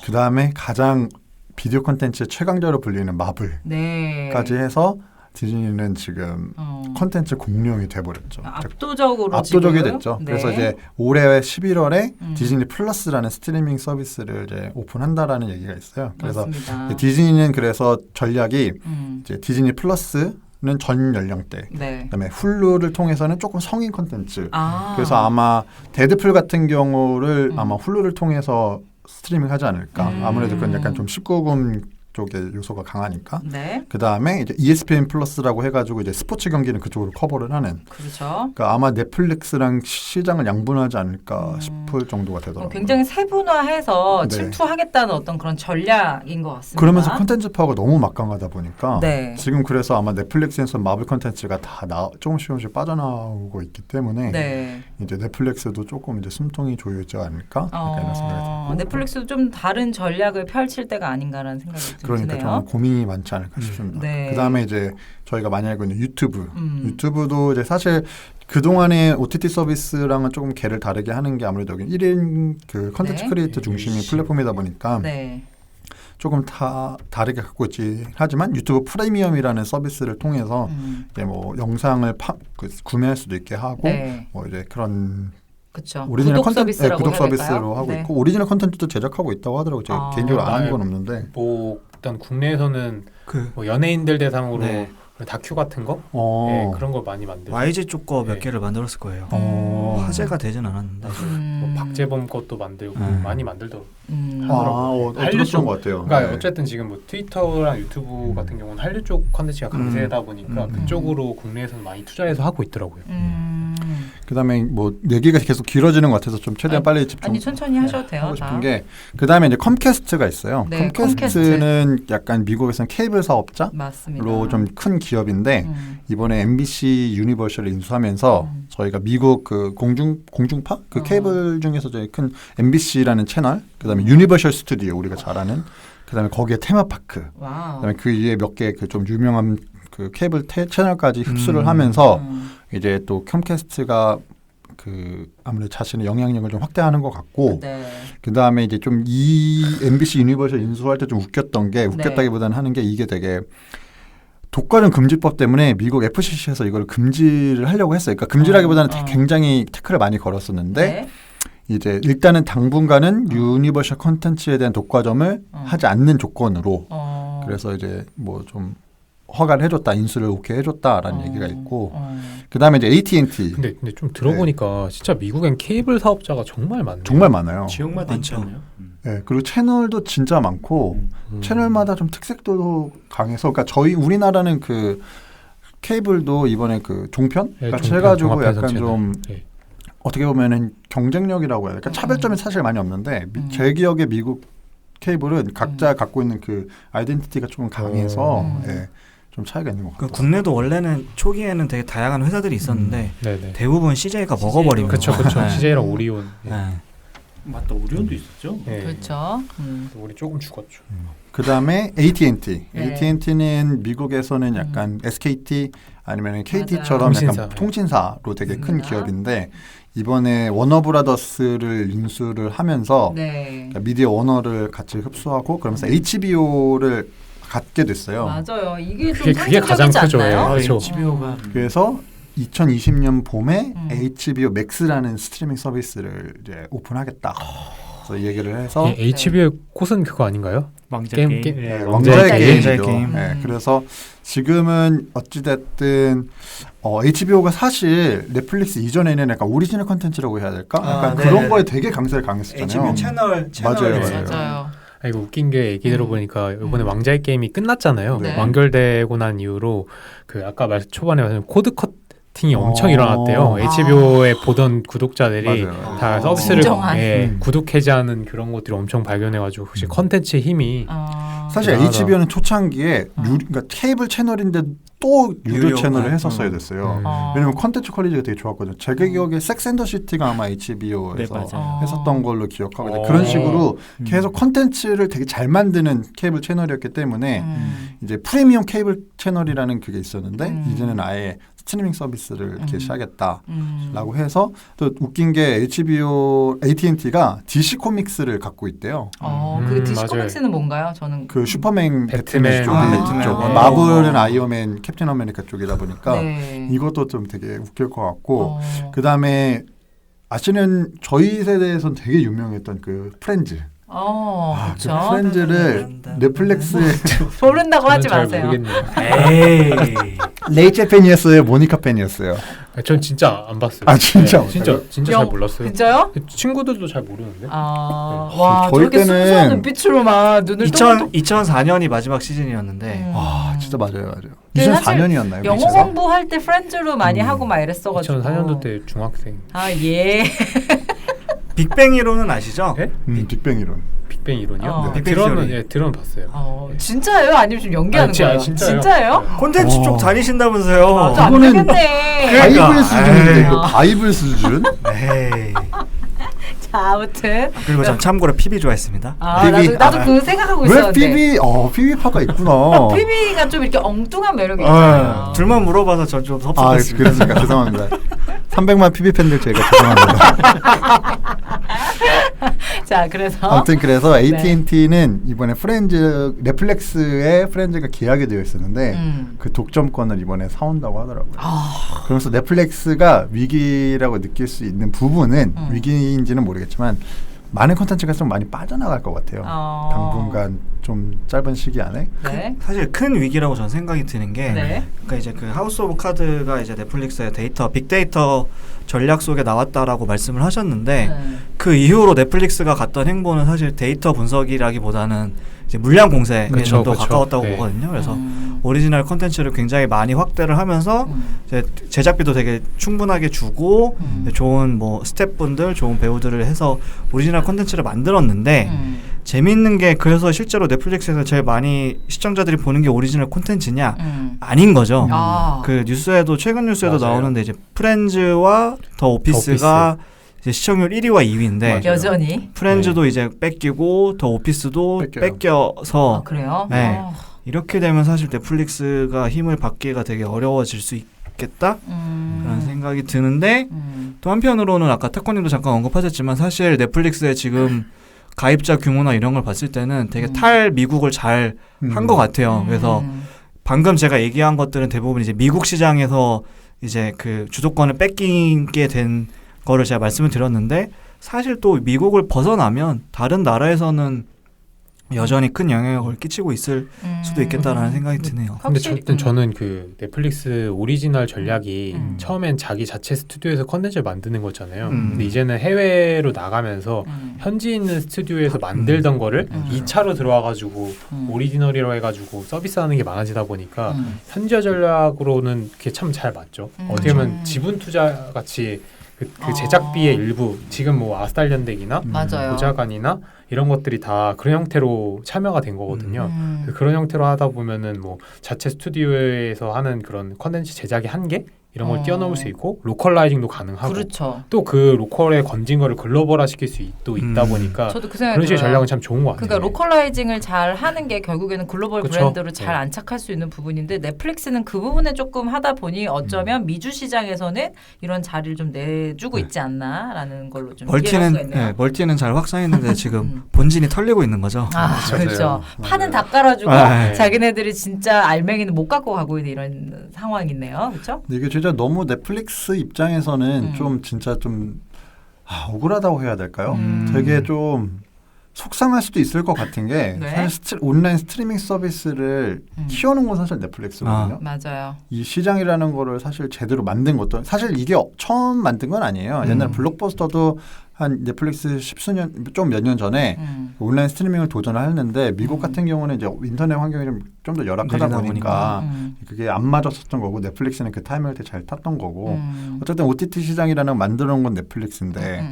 그다음에 가장 비디오 콘텐츠 최강자로 불리는 마블까지 네. 해서 디즈니는 지금 콘텐츠 공룡이 돼버렸죠. 압도적으로 압도적이 지금? 됐죠. 네. 그래서 이제 올해 11월에 디즈니 플러스라는 스트리밍 서비스를 이제 오픈한다라는 얘기가 있어요. 그래서 맞습니다. 디즈니는 그래서 전략이 음. 이제 디즈니 플러스는 전 연령대, 네. 그다음에 훌루를 통해서는 조금 성인 콘텐츠. 아. 그래서 아마 데드풀 같은 경우를 아마 훌루를 통해서 스트리밍하지 않을까. 아무래도 그건 약간 좀 19금 쪽의 요소가 강하니까. 네. 그 다음에 이제 ESPN 플러스라고 해가지고 이제 스포츠 경기는 그쪽으로 커버를 하는. 그렇죠. 그러니까 아마 넷플릭스랑 시장을 양분하지 않을까 싶을 정도가 되더라고요. 굉장히 세분화해서 네. 침투하겠다는 어떤 그런 전략인 것 같습니다. 그러면서 콘텐츠 파워가 너무 막강하다 보니까 네. 지금 그래서 아마 넷플릭스에서 마블 콘텐츠가 다 조금씩 빠져나오고 있기 때문에 네. 이제 넷플릭스도 조금 이제 숨통이 조여지지 않을까 약간 이런 생각이 들고. 넷플릭스도 좀 다른 전략을 펼칠 때가 아닌가라는 생각이 좀 그러니까 드네요. 좀 고민이 많지 않을까 싶습니다. 네. 그다음에 이제 저희가 많이 알고 있는 유튜브. 유튜브도 이제 사실 그동안의 OTT 서비스랑은 조금 개를 다르게 하는 게 아무래도 여기 1인 그 컨텐츠 네. 크리에이터 중심의 플랫폼이다 보니까 네. 조금 다르게 갖고 있지 하지만 유튜브 프리미엄이라는 서비스를 통해서 이제 뭐 영상을 구매할 수도 있게 하고 네. 뭐 이제 그런 그렇죠. 오리지널 구독 서비스라고 구독 해야 서비스로 될까요? 하고 네. 있고 오리지널 컨텐츠도 제작하고 있다고 하더라고요. 제가 개인적으로 아는 건 없는데. 뭐 일단 국내에서는 그 뭐 연예인들 대상으로 네. 다큐 같은 거 네, 그런 걸 많이 만들고 YG 쪽 거 몇 네. 개를 만들었을 거예요. 화제가 되진 않았는데. 뭐 박재범 것도 만들고 많이 만들더라고요. 들었던 것 같아요. 그러니까 네. 어쨌든 지금 뭐 트위터랑 유튜브 같은 경우는 한류 쪽 컨텐츠가 강세다 보니까 그쪽으로 국내에서는 많이 투자해서 하고 있더라고요. 그다음에 뭐 얘기가 계속 길어지는 것 같아서 좀 최대한 빨리 집중. 아니 천천히 하셔도 돼요. 하고 다. 싶은 게 그다음에 이제 컴캐스트가 있어요. 네, 컴캐스트는 약간 미국에서는 케이블 사업자로 맞습니다. 좀 큰 기업인데 이번에 MBC 유니버셜을 인수하면서 저희가 미국 그 공중파 그 케이블 중에서 제일 큰 MBC라는 채널, 그다음에 유니버셜 스튜디오 우리가 잘 아는, 그다음에 거기에 테마파크, 와우. 그다음에 그 위에 몇 개 그 좀 유명한 그 케이블 채널까지 흡수를 하면서 이제 또 컴캐스트가 그 아무래도 자신의 영향력을 좀 확대하는 것 같고, 네. 그 다음에 이제 좀 이 MBC 유니버셜 인수할 때 좀 웃겼던 게 웃겼다기보다는 하는 게 이게 되게 독과점 금지법 때문에 미국 FCC에서 이걸 금지를 하려고 했어요. 그러니까 금지라기보다는 굉장히 태클을 많이 걸었었는데 네. 이제 일단은 당분간은 유니버셜 콘텐츠에 대한 독과점을 하지 않는 조건으로 그래서 이제 뭐 좀 허가를 해줬다, 인수를 오케이 해줬다라는 얘기가 있고, 그 다음에 이제 AT&T. 근데 좀 들어보니까 진짜 미국엔 케이블 사업자가 정말 많네요. 정말 많아요. 지역마다 있지 많죠. 않나요? 네, 그리고 채널도 진짜 많고 채널마다 좀 특색도 강해서 그러니까 저희 우리나라는 그 케이블도 이번에 그 종편 네, 같이 종편, 해가지고 종합편성 약간 채널. 좀 네. 어떻게 보면은 경쟁력이라고 해야 될까 차별점이 사실 많이 없는데 제 기억에 미국 케이블은 각자 갖고 있는 그 아이덴티티가 조금 강해서 예, 좀 차이가 있는 것 같아요. 국내도 원래는 초기에는 되게 다양한 회사들이 있었는데 네네. 대부분 CJ가 먹어버린 그렇죠, 거죠. 그렇죠. 네. CJ랑 오리온. 네. 네. 맞다 오리온도 있었죠. 네. 그렇죠. 우리 조금 죽었죠. 그 다음에 AT&T. 네. AT&T는 미국에서는 약간 SKT 아니면 KT처럼 통신사. 약간 통신사로 되게 큰 기업인데 이번에 워너브라더스를 인수를 하면서 네. 그러니까 미디어 오너를 같이 흡수하고 그러면서 HBO를 갖게 됐어요. 맞아요. 이게 좀 그게 가장 상징적이지 크죠. 않나요? 그렇죠. HBO가 그래서 2020년 봄에 음. HBO 맥스라는 스트리밍 서비스를 이제 오픈하겠다. 그래서 얘기를 해서 HBO의 꽃은 그거 아닌가요? 왕자 게임, 게임. 게임. 네, 왕자의 왕자의 게임. 게임이죠. 게임. 네, 그래서 지금은 어찌됐든 HBO가 사실 넷플릭스 이전에는 약간 오리지널 컨텐츠라고 해야 될까? 약간 네. 그런 거에 되게 강세를 강했었잖아요. HBO 채널 맞아요, 있어요. 맞아요. 아, 이거 웃긴 게 얘기 들어보니까 이번에 왕자의 게임이 끝났잖아요. 네. 완결되고 난 이후로 그 아까 초반에 말씀 코드 커팅이 엄청 일어났대요. 아. HBO에 보던 구독자들이 맞아요. 다 서비스를 진정한. 구독 해지하는 그런 것들이 엄청 발견해가지고 혹시 컨텐츠의 힘이 사실 대단하다. HBO는 초창기에 그러니까 케이블 채널인데 또 유료 유료. 채널을 했었어야 됐어요. 음. 왜냐면 컨텐츠 퀄리티가 되게 좋았거든요. 제 기억에 섹스 앤더 시티가 아마 네, HBO에서 맞아요. 했었던 걸로 기억하거든요. 어. 그런 식으로 계속 컨텐츠를 되게 잘 만드는 케이블 채널이었기 때문에 이제 프리미엄 케이블 채널이라는 그게 있었는데 이제는 아예 스트리밍 서비스를 개시하겠다라고 해서 또 웃긴 게 AT&T가 DC 코믹스를 갖고 있대요. 그 DC 맞아요. 코믹스는 뭔가요? 저는 그 슈퍼맨, 배트맨. 쪽이 아, 있죠. 배트맨. 마블은 아이언맨, 캡틴 아메리카 쪽이다 보니까 네. 이것도 좀 되게 웃길 것 같고 그 그 다음에 아시는 저희 세대에선 되게 유명했던 그 프렌즈. 그 그렇죠. 프렌즈를 넷플릭스에 모른다고 하지 잘 마세요. 모르겠네요. 에이. 레이첼 팬이었어요, 모니카 팬이었어요. 전 진짜 안 봤어요. 아, 진짜? 네, 진짜 잘 영- 몰랐어요. 진짜요? 친구들도 잘 모르는데. 와, 저희 저렇게 때는 순수한 눈빛으로 막 눈을 2004년이 마지막 시즌이었는데 와, 진짜 맞아요. 근데 사실 2004년이었나요? 영어 공부할 때 프렌즈로 많이 하고 막 이랬어가지고 2004년도 때 중학생. 예. 빅뱅 이론은 아시죠? 네? 빅뱅 이론. 빅뱅 이론이요? 빅뱅 들어는 시절이. 들어는 봤어요. 진짜예요? 아니면 지금 연기하는 거예요? 진짜요. 콘텐츠 쪽 다니신다면서요? 맞아, 안 그거는 되겠네. 그러니까. 바이블 수준인데 에이. 이거 바이블 수준? 에이. 자, 아무튼 그리고 전 참고로 PB 좋아했습니다. PB. 나도 그 생각하고 왜 있었는데 PB파가 있구나. PB가 좀 이렇게 엉뚱한 매력이 있잖아요. 둘만 물어봐서 전 좀 아, 섭섭했습니다. 그렇습니까? 죄송합니다. 300만 PB 팬들 제가 죄송합니다. 자, 그래서 아무튼 그래서 AT&T는 이번에 넷플릭스에 프렌즈가 계약이 되어 있었는데 그 독점권을 이번에 사온다고 하더라고요. 그러면서 넷플릭스가 위기라고 느낄 수 있는 부분은 위기인지는 모르겠지만 많은 콘텐츠가 좀 많이 빠져나갈 것 같아요. 당분간 좀 짧은 시기 안에. 네. 사실 큰 위기라고 저는 생각이 드는 게 네. 그러니까 이제 그 하우스 오브 카드가 이제 넷플릭스의 빅데이터 전략 속에 나왔다라고 말씀을 하셨는데 그 이후로 넷플릭스가 갔던 행보는 사실 데이터 분석이라기보다는 이제 물량 공세에 좀 더 가까웠다고 보거든요. 그래서 오리지널 컨텐츠를 굉장히 많이 확대를 하면서 이제 제작비도 되게 충분하게 주고 좋은 뭐 스태프분들, 좋은 배우들을 해서 오리지널 컨텐츠를 만들었는데 재미있는 게 그래서 실제로 넷플릭스에서 제일 많이 시청자들이 보는 게 오리지널 콘텐츠냐 아닌 거죠. 그 뉴스에도 최근 뉴스에도 맞아요. 나오는데 이제 프렌즈와 더 오피스가 이제 시청률 1위와 2위인데 여전히 프렌즈도 이제 뺏기고 더 오피스도 뺏겨서 그래요? 네. 이렇게 되면 사실 넷플릭스가 힘을 받기가 되게 어려워질 수 있겠다 그런 생각이 드는데 또 한편으로는 아까 타코님도 잠깐 언급하셨지만 사실 넷플릭스의 지금 가입자 규모나 이런 걸 봤을 때는 되게 탈미국을 잘 한 것 같아요. 그래서 방금 제가 얘기한 것들은 대부분 이제 미국 시장에서 이제 그 주도권을 뺏기게 된 거를 제가 말씀을 드렸는데 사실 또 미국을 벗어나면 다른 나라에서는 여전히 큰 영향을 끼치고 있을 수도 있겠다라는 생각이 드네요. 근데 저는 그 넷플릭스 오리지널 전략이 처음엔 자기 자체 스튜디오에서 컨텐츠를 만드는 거잖아요. 근데 이제는 해외로 나가면서 현지 있는 스튜디오에서 만들던 거를 2차로 들어와가지고 오리지널이라고 해가지고 서비스하는 게 많아지다 보니까 현지 전략으로는 그게 참 잘 맞죠. 어떻게 보면 지분 투자 같이 그 제작비의 일부 지금 뭐 아스탈련덱이나 보좌관이나 이런 것들이 다 그런 형태로 참여가 된 거거든요. 그런 형태로 하다 보면은 뭐 자체 스튜디오에서 하는 그런 컨텐츠 제작의 한계 이런 걸 뛰어넘을 수 있고 로컬라이징도 가능하고 그렇죠. 또 그 로컬에 건진 거를 글로벌화 시킬 수 있다 보니까 저도 그 그런 식의 전략은 참 좋은 것 같아요. 그러니까 로컬라이징을 잘 하는 게 결국에는 글로벌 그쵸? 브랜드로 잘 안착할 수 있는 부분인데 넷플릭스는 그 부분에 조금 하다 보니 어쩌면 미주 시장에서는 이런 자리를 좀 내주고 있지 않나라는 걸로 좀 이해할 수가 있네요. 멀티는 잘 확산했는데 지금 본진이 털리고 있는 거죠. 그렇죠. 파는 다 깔아주고 자기네들이 진짜 알맹이는 못 갖고 가고 있는 이런 상황이네요. 그렇죠? 이게 진짜 너무 넷플릭스 입장에서는 좀 진짜 좀 억울하다고 해야 될까요? 되게 좀 속상할 수도 있을 것 같은 게 사실 온라인 스트리밍 서비스를 키워놓은 건 사실 넷플릭스거든요. 맞아요. 이 시장이라는 거를 사실 제대로 만든 것도 사실 이게 처음 만든 건 아니에요. 옛날 블록버스터도 한 넷플릭스 십수년 좀 몇 년 전에 온라인 스트리밍을 도전을 했는데 미국 같은 경우는 이제 인터넷 환경이 좀 더 열악하다 보니까 그게 안 맞았었던 거고 넷플릭스는 그 타이밍을 되게 잘 탔던 거고 어쨌든 OTT 시장이라는 걸 만들어 놓은 건 넷플릭스인데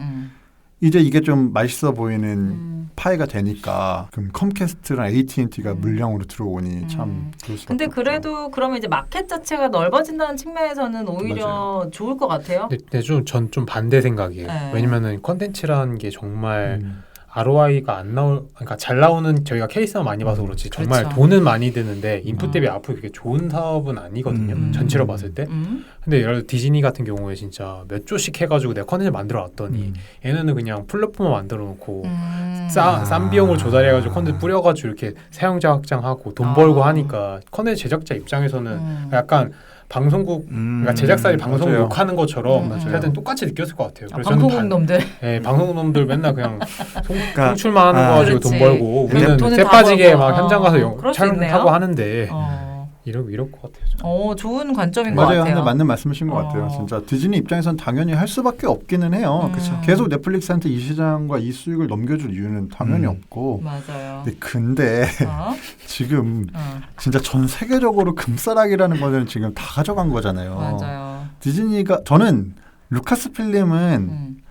이제 이게 좀 맛있어 보이는 파이가 되니까 그럼 컴캐스트랑 AT&T가 물량으로 들어오니 참 그럴 수밖에 근데 없죠. 그래도 그러면 이제 마켓 자체가 넓어진다는 측면에서는 오히려 좋을 것 같아요. 근데 전 좀 반대 생각이에요. 왜냐면은 컨텐츠라는 게 정말 ROI가 안 그러니까 잘 나오는 저희가 케이스만 많이 봐서 그렇지 정말 그렇죠. 돈은 많이 드는데 인풋 대비 앞으로 그게 좋은 사업은 아니거든요. 전체로 봤을 때. 근데 예를 들어 디즈니 같은 경우에 진짜 몇 조씩 해가지고 내가 컨텐츠 만들어 놨더니 얘네는 그냥 플랫폼을 만들어 놓고 싼 비용을 조달해가지고 컨텐츠 뿌려가지고 이렇게 사용자 확장하고 돈 벌고 하니까 컨텐츠 제작자 입장에서는 약간 방송국 그러니까 제작사들이 방송국 욕하는 것처럼 하여튼 똑같이 느꼈을 것 같아요. 그래서 방송국 놈들. 네, 방송국 놈들 맨날 그냥 송출만 하는 거 가지고 돈 벌고 우리는 돈은 쇠 다 빠지게 벌고. 막 현장 가서 그럴 수 촬영하고 있네요. 하는데 이럴 것 같아요. 좋은 관점인 것 맞아요. 같아요. 근데 맞는 말씀이신 것 같아요. 진짜 디즈니 입장에서는 당연히 할 수밖에 없기는 해요. 계속 넷플릭스한테 이 시장과 이 수익을 넘겨줄 이유는 당연히 없고. 맞아요. 근데 지금 진짜 전 세계적으로 금싸라기라는 거는 지금 다 가져간 거잖아요. 맞아요. 디즈니가 저는 루카스 필름은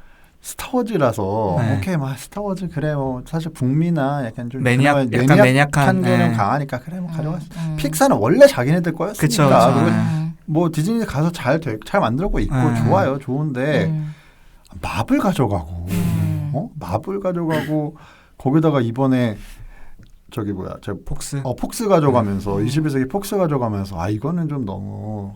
스타워즈라서 오케이 막 스타워즈 그래 뭐 사실 북미나 약간 좀 매니악한 거는 강하니까 그래 뭐 가져갔어. 픽사는 원래 자기네들 거였으니까 그리고 뭐 디즈니 가서 잘 만들고 있고 좋아요 좋은데 마블 가져가고 마블 가져가고 거기다가 이번에 저기 뭐야 저 폭스 가져가면서 21세기 폭스 가져가면서 이거는 좀 너무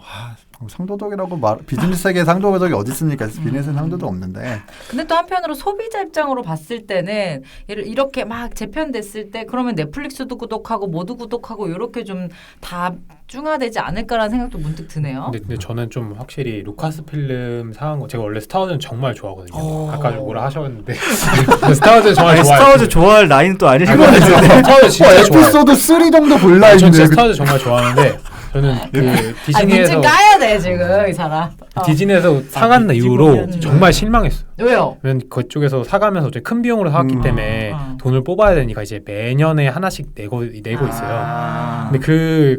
상도덕이라고 비즈니스 세계에 상도덕이 어디 있습니까? 비즈니스는 상도덕 없는데. 근데 또 한편으로 소비자 입장으로 봤을 때는 이렇게 막 재편됐을 때 그러면 넷플릭스도 구독하고 모두 구독하고 이렇게 좀 다 중화되지 않을까라는 생각도 문득 드네요. 근데 저는 좀 확실히 루카스 필름 상한 거 제가 원래 스타워즈는 정말 좋아하거든요. 아까 뭐라 하셨는데 스타워즈 정말 좋아해요. 스타워즈 좋아할 나이는 또 아니신 것 같은데. 스타워즈 진짜 좋아해요. 에피소드 3 정도 볼라 전 했는데 스타워즈 정말 좋아하는데 저는 그 디즈니에서 문제 까야 돼 지금 이 사람. 디즈니에서 사간 이후로 정말 실망했어요. 왜요? 왜냐면 그쪽에서 사가면서 큰 비용으로 사왔기 때문에 돈을 뽑아야 되니까 이제 매년에 하나씩 내고 있어요. 근데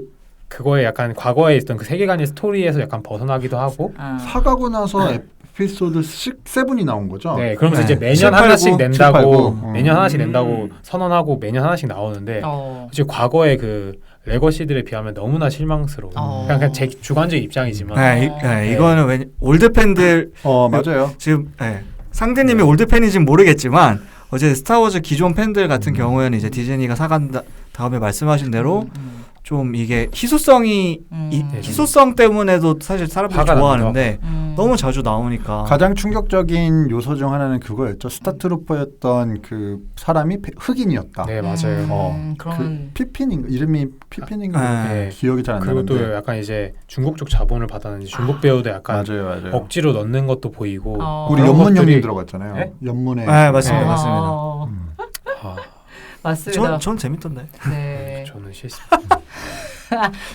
그거에 약간 과거에 있던 그 세계관의 스토리에서 약간 벗어나기도 하고 사가고 나서 에피소드 7이 나온 거죠. 네, 그러면서 이제 매년 7, 8, 하나씩 9, 낸다고 7, 8, 9. 매년 하나씩 낸다고 선언하고 매년 하나씩 나오는데 이제 과거의 그 레거시들에 비하면 너무나 실망스러워. 그냥 제 주관적 입장이지만. 이거는 왜 올드 팬들 맞아요. 지금 상대님이 올드 팬인지는 모르겠지만 어제 스타워즈 기존 팬들 같은 경우에는 이제 디즈니가 사간 다음에 말씀하신 대로 좀 이게 희소성 때문에도 사실 사람들이 좋아하는데 너무 자주 나오니까 가장 충격적인 요소 중 하나는 그거였죠. 스타트루퍼였던 그 사람이 흑인이었다. 네 맞아요. 그런 피핀인가 이름이 피핀인가 기억이 잘 안 그리고 나는데. 또 약간 이제 중국 쪽 자본을 받았는지 중국 배우도 약간 맞아요. 억지로 넣는 것도 보이고 우리 연문 형님 들어갔잖아요. 네? 연문에 맞습니다. 맞아요. 맞습니다. 전 재밌던데. 네. 저는 실습.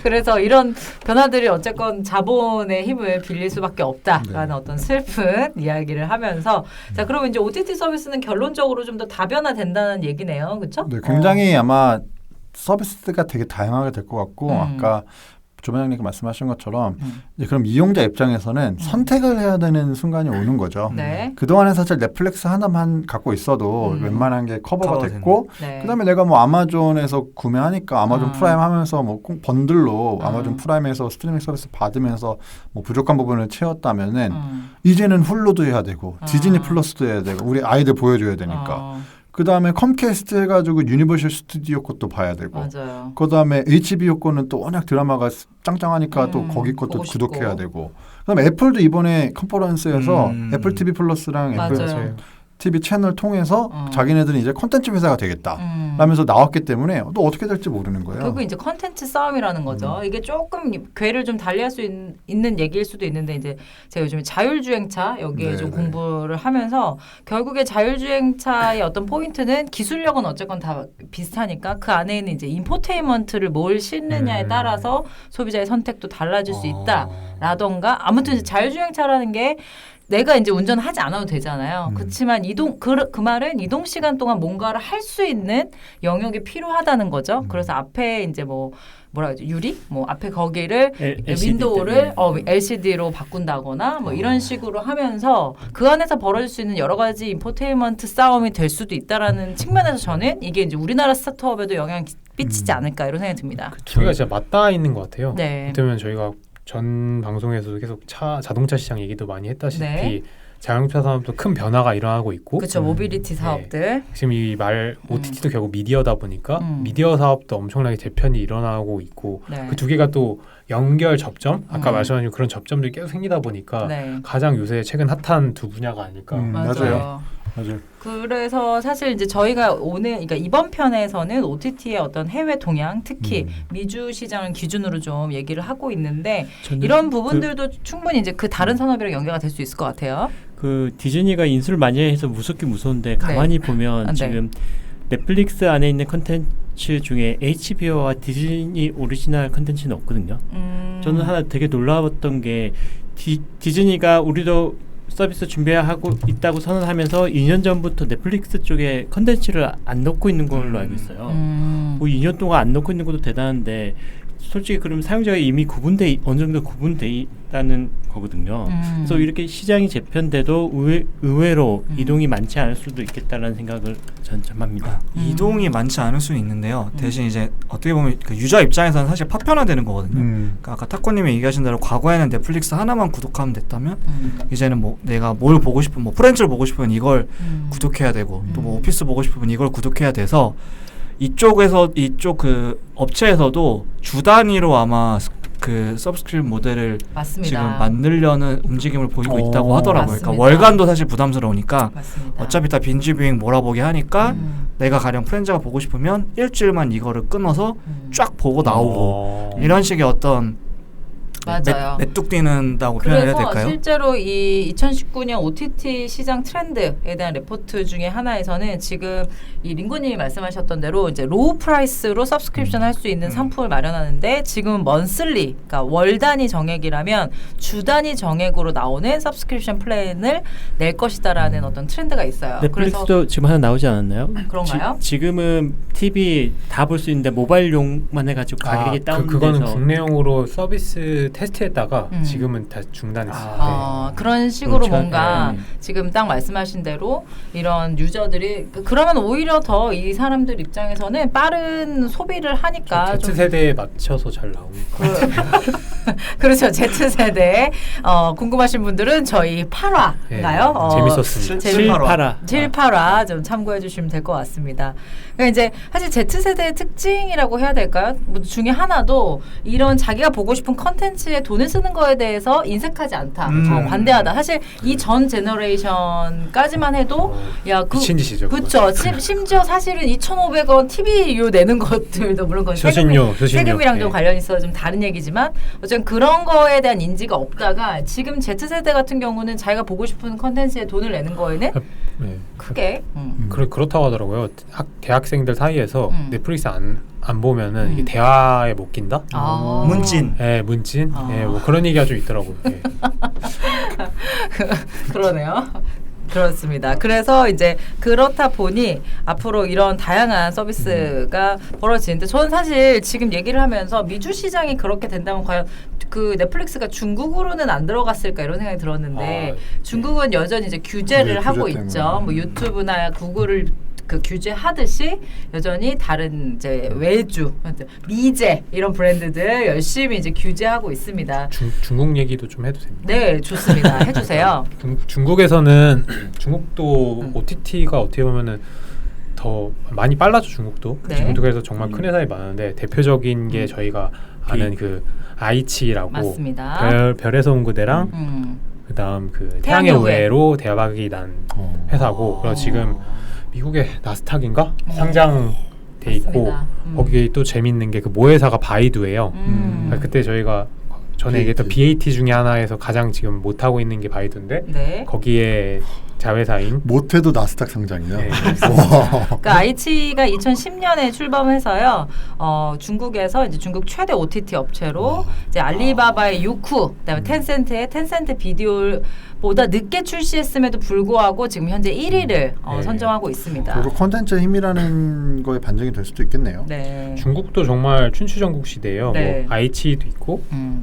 그래서 이런 변화들이 어쨌건 자본의 힘을 빌릴 수밖에 없다라는 네. 어떤 슬픈 이야기를 하면서 자 그러면 이제 OTT 서비스는 결론적으로 좀 더 다변화된다는 얘기네요, 그렇죠? 네, 굉장히 아마 서비스가 되게 다양하게 될 것 같고 아까 조반장님께서 말씀하신 것처럼 이제 그럼 이용자 입장에서는 선택을 해야 되는 순간이 오는 거죠. 네. 그동안은 사실 넷플릭스 하나만 갖고 있어도 웬만한 게 커버가 됐고 네. 그다음에 내가 뭐 아마존에서 구매하니까 아마존 프라임 하면서 뭐 꼭 번들로 아마존 프라임에서 스트리밍 서비스 받으면서 뭐 부족한 부분을 채웠다면은 이제는 훌루도 해야 되고 디즈니 플러스도 해야 되고 우리 아이들 보여줘야 되니까 그 다음에 컴캐스트 해가지고 유니버셜 스튜디오 것도 봐야 되고 맞아요. 그 다음에 HBO 거는 또 워낙 드라마가 짱짱하니까 또 거기 것도 보고 구독해야 싶고. 되고 그다음에 애플도 이번에 컨퍼런스에서 애플 TV 플러스랑 애플 맞아요. TV 채널 통해서 자기네들은 이제 콘텐츠 회사가 되겠다 라면서 나왔기 때문에 또 어떻게 될지 모르는 거예요. 결국 이제 컨텐츠 싸움이라는 거죠. 이게 조금 궤를 좀 달리할 수 있는 얘기일 수도 있는데 이제 제가 요즘에 자율주행차 여기에 좀 공부를 하면서 결국에 자율주행차의 어떤 포인트는 기술력은 어쨌건 다 비슷하니까 그 안에 있는 이제 인포테인먼트를 뭘 싣느냐에 따라서 소비자의 선택도 달라질 수 있다라던가 아무튼 이제 자율주행차라는 게 내가 이제 운전하지 않아도 되잖아요. 그렇지만 그 말은 이동 시간 동안 뭔가를 할 수 있는 영역이 필요하다는 거죠. 그래서 앞에 이제 뭐라 그러죠? 유리? 뭐 앞에 거기를 윈도우를 LCD로 바꾼다거나 뭐 이런 식으로 하면서 그 안에서 벌어질 수 있는 여러 가지 인포테인먼트 싸움이 될 수도 있다라는 측면에서 저는 이게 이제 우리나라 스타트업에도 영향을 끼치지 않을까 이런 생각이 듭니다. 저희가 진짜 맞닿아 있는 것 같아요. 네. 그러면 저희가 전 방송에서도 계속 자동차 시장 얘기도 많이 했다시피 네. 자동차 산업도 큰 변화가 일어나고 있고 그렇죠. 모빌리티 사업들. 지금 이 OTT도 결국 미디어다 보니까 미디어 사업도 엄청나게 재편이 일어나고 있고 네. 그 두 개가 또 연결 접점 아까 말씀하신 그런 접점들이 계속 생기다 보니까 네. 가장 요새 최근 핫한 두 분야가 아닐까. 맞아요. 그래서 사실 이제 저희가 그러니까 이번 편에서는 OTT의 어떤 해외 동향, 특히 미주 시장을 기준으로 좀 얘기를 하고 있는데 이런 부분들도 충분히 이제 그 다른 산업이랑 연계가 될 수 있을 것 같아요. 그 디즈니가 인수를 많이 해서 무섭긴 무서운데 가만히 보면 네. 지금 넷플릭스 안에 있는 컨텐츠 중에 HBO와 디즈니 오리지널 컨텐츠는 없거든요. 저는 하나 되게 놀라웠던 게 디즈니가 우리도 서비스 준비하고 있다고 선언하면서 2년 전부터 넷플릭스 쪽에 컨텐츠를 안 넣고 있는 걸로 알고 있어요. 뭐 2년 동안 안 넣고 있는 것도 대단한데 솔직히 그럼 사용자가 이미 어느 정도 구분돼 있다는 거거든요. 그래서 이렇게 시장이 재편돼도 의외로 이동이 많지 않을 수도 있겠다라는 생각을 전 합니다. 이동이 많지 않을 수는 있는데요. 대신 이제 어떻게 보면 그 유저 입장에서는 사실 파편화되는 거거든요. 그러니까 아까 타코님이 얘기하신 대로 과거에는 넷플릭스 하나만 구독하면 됐다면 이제는 뭐 내가 뭘 보고 싶으면 뭐 프렌즈를 보고 싶으면 이걸 구독해야 되고 또 뭐 오피스 보고 싶으면 이걸 구독해야 돼서 이쪽 그 업체에서도 주 단위로 아마 그 서브스크립션 모델을 맞습니다. 지금 만들려는 움직임을 보이고 있다고 하더라고요. 맞습니다. 그러니까 월간도 사실 부담스러우니까 맞습니다. 어차피 다 빈지 뷰잉 몰아보게 하니까 내가 가령 프렌즈가 보고 싶으면 일주일만 이거를 끊어서 쫙 보고 나오고 이런 식의 어떤 맞아요. 메뚜 뛰는다고 표현해야 그래서 될까요? 실제로 이 2019년 OTT 시장 트렌드에 대한 레포트 중에 하나에서는 지금 이 링고님이 말씀하셨던 대로 이제 로우 프라이스로 서브스크립션 할 수 있는 상품을 마련하는데 지금은 먼슬리, 그러니까 월 단위 정액이라면 주 단위 정액으로 나오는 서브스크립션 플랜을 낼 것이다라는 어떤 트렌드가 있어요. 넷플릭스도 그래서 지금 하나 나오지 않았나요? 그런가요? 지금은 TV 다 볼 수 있는데 모바일용만 해가지고 가격이 다운돼서 그거는 국내용으로 서비스 테스트했다가 지금은 다 중단했어요. 그런 식으로 그렇죠. 뭔가 지금 딱 말씀하신 대로 이런 유저들이 그러면 오히려 더 이 사람들 입장에서는 빠른 소비를 하니까 좀 Z세대에 맞춰서 잘 나오니까. 그렇죠. Z세대 궁금하신 분들은 저희 8화인가요? 재밌었습니다. 7, 8화 좀 참고해 주시면 될 것 같습니다. 그러니까 이제 사실 Z세대의 특징이라고 해야 될까요? 뭐 중에 하나도 이런 자기가 보고 싶은 컨텐츠 콘텐츠에 돈을 쓰는 거에 대해서 인색하지 않다. 관대하다. 사실 이 전 제너레이션까지만 해도 야, 미친 짓이죠. 그렇죠. 심지어 사실은 2,500원 TV료 내는 것들도 물론 그건 세금이랑 좀 관련이 있어서 좀 다른 얘기지만 어쨌든 그런 거에 대한 인지가 없다가 지금 Z세대 같은 경우는 자기가 보고 싶은 콘텐츠에 돈을 내는 거에는 네. 크게 그렇다고 하더라고요. 대학생들 사이에서 넷플릭스 안 보면은 이게 대화에 못 낀다. 문찐. 네, 문찐. 네, 뭐 그런 얘기가 좀 있더라고요. 네. 그러네요. 그렇습니다. 그래서 이제 그렇다 보니 앞으로 이런 다양한 서비스가 벌어지는데 저는 사실 지금 얘기를 하면서 미주 시장이 그렇게 된다면 과연 그 넷플릭스가 중국으로는 안 들어갔을까 이런 생각이 들었는데 중국은 여전히 이제 규제를 하고 있죠. 뭐 유튜브나 구글을 그 규제하듯이 여전히 다른 이제 외주, 미제 이런 브랜드들 열심히 이제 규제하고 있습니다. 중국 얘기도 좀 해도 됩니까? 네, 좋습니다. 해주세요. 중국에서는 중국도 OTT가 어떻게 보면은 더 많이 빨라져 중국도. 네. 중국에서 정말 큰 회사이 많은데 대표적인 게 저희가 아는 그 아이치라고 맞습니다. 별에서 온 그대랑 그다음 그 태양의 후예로 대박이 난 회사고 그래서 지금 미국의 나스닥인가 상장돼 있고 거기 또 재밌는 게 그 모회사가 바이두예요. 그때 저희가 전에 얘기했던 BAT 중에 하나에서 가장 지금 못하고 있는 게 바이두인데 네. 거기에 자회사인 못해도 나스닥 상장이요. 네, 그러니까 아이치가 2010년에 출범해서요. 중국에서 이제 중국 최대 OTT 업체로 이제 알리바바의 유쿠, 그다음에 텐센트의 텐센트 비디오보다 늦게 출시했음에도 불구하고 지금 현재 1위를 선정하고 있습니다. 그리고 콘텐츠 힘이라는 거에 반증이 될 수도 있겠네요. 네. 중국도 정말 춘추전국 시대예요. 네. 뭐 아이치도 있고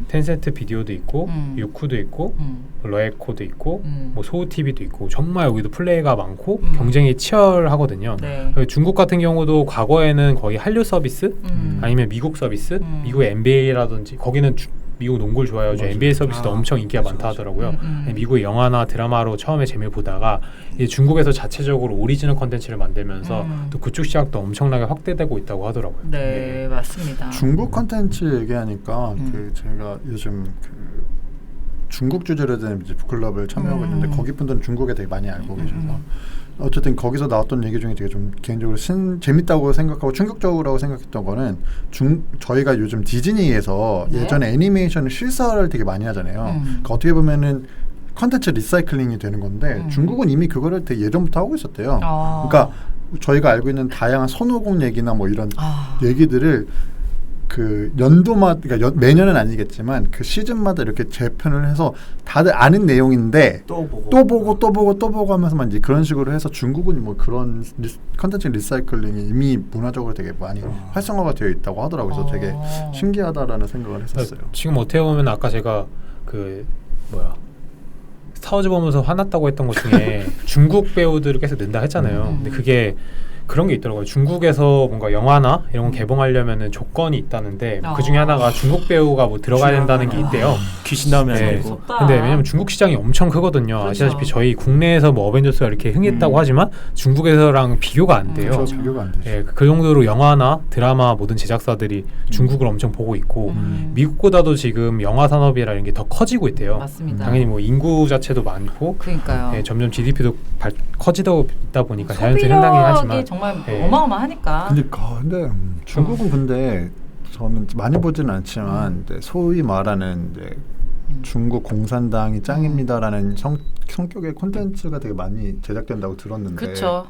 텐센트 비디오도 있고 유쿠도 있고 러에코도 있고 뭐 소우 TV도 있고 정말 여기도 플레이가 많고 경쟁이 치열하거든요. 네. 중국 같은 경우도 과거에는 거의 한류 서비스 아니면 미국 서비스, 미국 NBA라든지 거기는 미국 농구를 좋아해가지고 NBA 서비스도 엄청 인기가 많다 하더라고요. 미국의 영화나 드라마로 처음에 재미를 보다가 이제 중국에서 자체적으로 오리지널 컨텐츠를 만들면서 또 그쪽 시장도 엄청나게 확대되고 있다고 하더라고요. 네, 맞습니다. 중국 컨텐츠 얘기하니까 그 제가 요즘 그 중국 주제로 된 이제 북클럽을 참여하고 있는데 거기 분들은 중국에 되게 많이 알고 계셔서 어쨌든 거기서 나왔던 얘기 중에 되게 좀 개인적으로 재밌다고 생각하고 충격적이라고 생각했던 거는 저희가 요즘 디즈니에서 예전에 애니메이션 실사를 되게 많이 하잖아요. 그러니까 어떻게 보면은 컨텐츠 리사이클링이 되는 건데 중국은 이미 그거를 되게 예전부터 하고 있었대요. 그러니까 저희가 알고 있는 다양한 손오공 얘기나 뭐 이런 얘기들을 그 연도마다 그러니까 매년은 아니겠지만 그 시즌마다 이렇게 재편을 해서 다들 아는 내용인데 또 보고 하면서만 이제 그런 식으로 해서 중국은 뭐 그런 컨텐츠 리사이클링이 이미 문화적으로 되게 많이 활성화가 되어 있다고 하더라고요. 그래서 되게 신기하다라는 생각을 했었어요. 지금 어떻게 보면 아까 제가 그 스타워즈 보면서 화났다고 했던 것 중에 중국 배우들을 계속 넣는다 했잖아요. 근데 그게 그런 게 있더라고요. 중국에서 뭔가 영화나 이런 거 개봉하려면은 조건이 있다는데 그 중에 하나가 중국 배우가 뭐 들어가야 된다는 게 있대요. 귀신 나오면 안 되고. 근데 왜냐면 중국 시장이 엄청 크거든요. 그렇죠. 아시다시피 저희 국내에서 뭐 어벤져스가 이렇게 흥했다고 하지만 중국에서랑 비교가 안 돼요. 그렇죠. 비교가 안 되죠. 예, 그 정도로 영화나 드라마 모든 제작사들이 중국을 엄청 보고 있고 미국보다도 지금 영화 산업이라 이런 게 더 커지고 있대요. 맞습니다. 당연히 뭐 인구 자체도 많고 그러니까요. 예, 점점 GDP도 커지다 있다 보니까 자연스레 상당히 하지만 정말 어마어마하니까. 근데 중국은 근데 저는 많이 보지는 않지만 소위 말하는 중국 공산당이 짱입니다라는 성격의 콘텐츠가 되게 많이 제작된다고 들었는데. 그렇죠.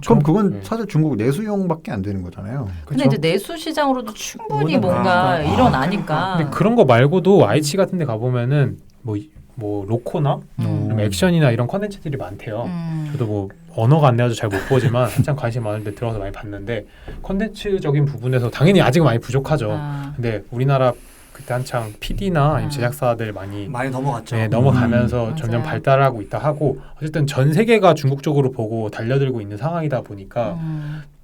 그럼 그건 사실 중국 내수용밖에 안 되는 거잖아요. 근데 이제 내수 시장으로도 충분히 뭔가 일어나니까. 근데 그런 거 말고도 아이치 같은 데 가보면은 뭐 로코나 액션이나 이런 컨텐츠들이 많대요. 저도 뭐 언어가 안 돼가지고 잘 못 보지만 한참 관심 많은데 들어가서 많이 봤는데 컨텐츠적인 부분에서 당연히 아직은 많이 부족하죠. 근데 우리나라 그때 한창 PD나 아니면 제작사들 많이 넘어갔죠. 네, 넘어가면서 점점 발달하고 있다 하고 어쨌든 전 세계가 중국 쪽으로 보고 달려들고 있는 상황이다 보니까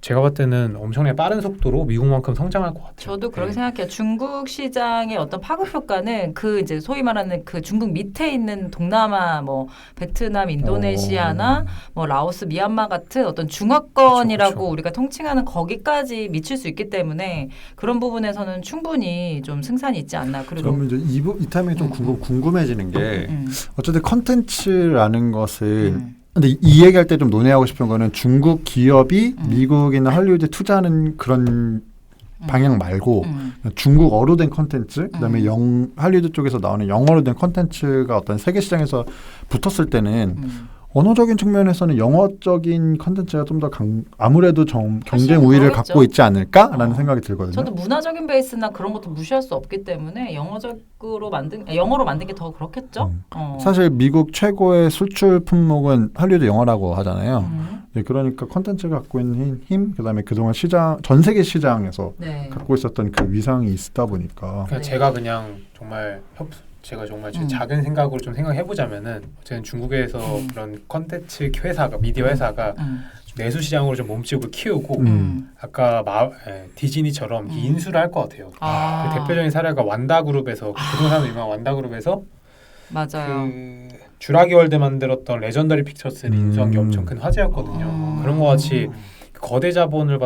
제가 봤을 때는 엄청나게 빠른 속도로 미국만큼 성장할 것 같아요. 저도 그렇게 네. 생각해요. 중국 시장의 어떤 파급 효과는 그 이제 소위 말하는 그 중국 밑에 있는 동남아 뭐 베트남, 인도네시아나 뭐 라오스, 미얀마 같은 어떤 중화권이라고 그쵸, 그쵸. 우리가 통칭하는 거기까지 미칠 수 있기 때문에 그런 부분에서는 충분히 좀 승산이 있지 않나. 그리고 그러면 이제 이 타임에 좀 궁금해지는 게 음. 어쨌든 컨텐츠라는 것을 근데 이 얘기할 때 좀 논의하고 싶은 거는 중국 기업이 미국이나 할리우드에 투자하는 그런 방향 말고 중국어로 된 컨텐츠 그다음에 할리우드 쪽에서 나오는 영어로 된 컨텐츠가 어떤 세계 시장에서 붙었을 때는 언어적인 측면에서는 영어적인 컨텐츠가 좀 더 아무래도 경쟁 우위를 그러겠죠. 갖고 있지 않을까라는 생각이 들거든요. 저도 문화적인 베이스나 그런 것도 무시할 수 없기 때문에 영어로 만든 게 더 그렇겠죠. 사실 미국 최고의 수출 품목은 할리우드 영화라고 하잖아요. 네, 그러니까 컨텐츠가 갖고 있는 힘, 그다음에 그동안 전 세계 시장에서 네. 갖고 있었던 그 위상이 있다 보니까 그러니까 제가 그냥 정말 제가 정말 제 작은 생각으로 좀 생각해보자면은 어쨌든 중국에서 그런 컨텐츠 회사가 미디어 회사가 내수 시장으로 좀 몸집을 키우고 아까 디즈니처럼 인수를 할 것 같아요. 그 대표적인 사례가 완다그룹에서 부동산으로 유명한 완다그룹에서 맞아요. 그 주라기 월드 만들었던 레전더리 픽처스를 인수한 게 엄청 큰 화제였거든요. 그런 것 같이 거대 자본을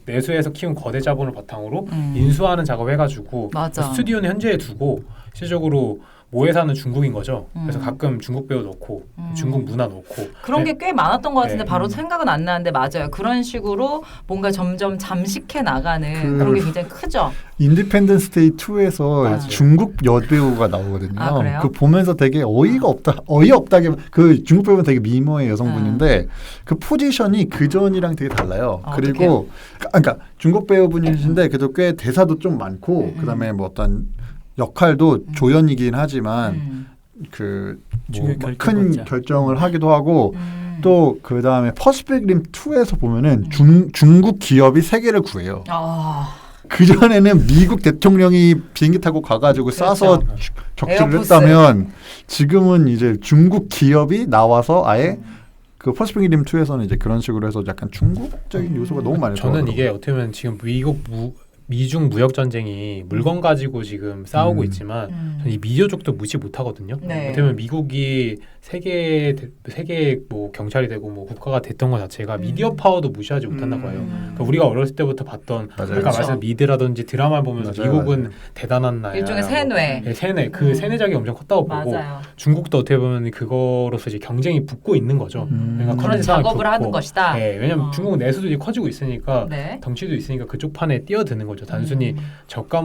내수해서 키운 거대 자본을 바탕으로 인수하는 작업해가지고 스튜디오는 현재에 두고 실질적으로 모회사는 중국인 거죠. 그래서 가끔 중국 배우 넣고 중국 문화 넣고 그런 게 꽤 많았던 것 같은데 네. 바로 생각은 안 나는데 맞아요. 그런 식으로 뭔가 점점 잠식해 나가는 그런 게 굉장히 크죠. 인디펜던스 데이 2에서 중국 여배우가 나오거든요. 아, 그래요? 그 보면서 되게 어이없다게 그 중국 배우는 되게 미모의 여성분인데 그 포지션이 그 전이랑 되게 달라요. 그리고 그러니까 중국 배우분이신데 그래도 꽤 대사도 좀 많고 그다음에 뭐 어떤 역할도 조연이긴 하지만 그 큰 결정을 하기도 하고 또 그 다음에 퍼시픽 림 2에서 보면은 중국 기업이 세계를 구해요. 그 전에는 미국 대통령이 비행기 타고 가가지고 싸서 격추를 했다면 지금은 이제 중국 기업이 나와서 아예 그 퍼시픽 림 2에서는 이제 그런 식으로 해서 약간 중국적인 요소가 너무 많이 저는 이게 어떻게 보면 지금 미중 무역 전쟁이 물건 가지고 지금 싸우고 있지만 저는 이 미디어 쪽도 무시 못 하거든요. 네. 어떻게 보면 미국이 세계 뭐 경찰이 되고 뭐 국가가 됐던 것 자체가 미디어 파워도 무시하지 못한다고 해요. 그러니까 우리가 어렸을 때부터 봤던 아까 말씀 미드라든지 드라마 보면서 미국은 대단한 나라. 일종의 세뇌. 네, 세뇌. 그 세뇌작이 엄청 컸다고 보고 맞아요. 중국도 어떻게 보면 그거로서 이제 경쟁이 붙고 있는 거죠. 그러니까 그런 작업을 하는 것이다. 네, 왜냐면 중국은 내수도 이제 커지고 있으니까 네. 덩치도 있으니까 그쪽 판에 뛰어드는 거죠. 단순히 저가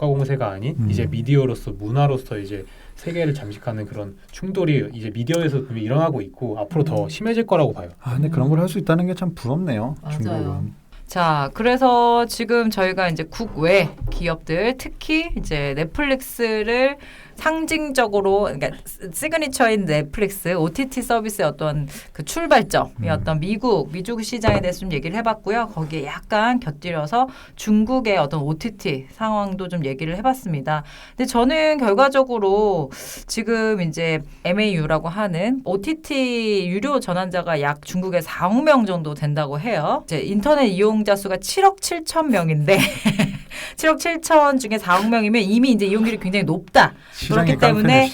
공세가 아닌 이제 미디어로서 문화로서 이제 세계를 잠식하는 그런 충돌이 이제 미디어에서 일어나고 있고 앞으로 더 심해질 거라고 봐요. 근데 그런 걸 할 수 있다는 게 참 부럽네요. 중국은. 자, 그래서 지금 저희가 이제 국외 기업들 특히 이제 넷플릭스를 상징적으로 그러니까 시그니처인 넷플릭스 OTT 서비스의 어떤 그 출발점이었던 미국 시장에 대해서 좀 얘기를 해봤고요. 거기에 약간 곁들여서 중국의 어떤 OTT 상황도 좀 얘기를 해봤습니다. 근데 저는 결과적으로 지금 이제 MAU라고 하는 OTT 유료 전환자가 약 중국에 4억 명 정도 된다고 해요. 이제 인터넷 이용자 수가 7억 7천 명인데 7억 7천 중에 4억 명이면 이미 이제 이용률이 굉장히 높다. 그렇기 때문에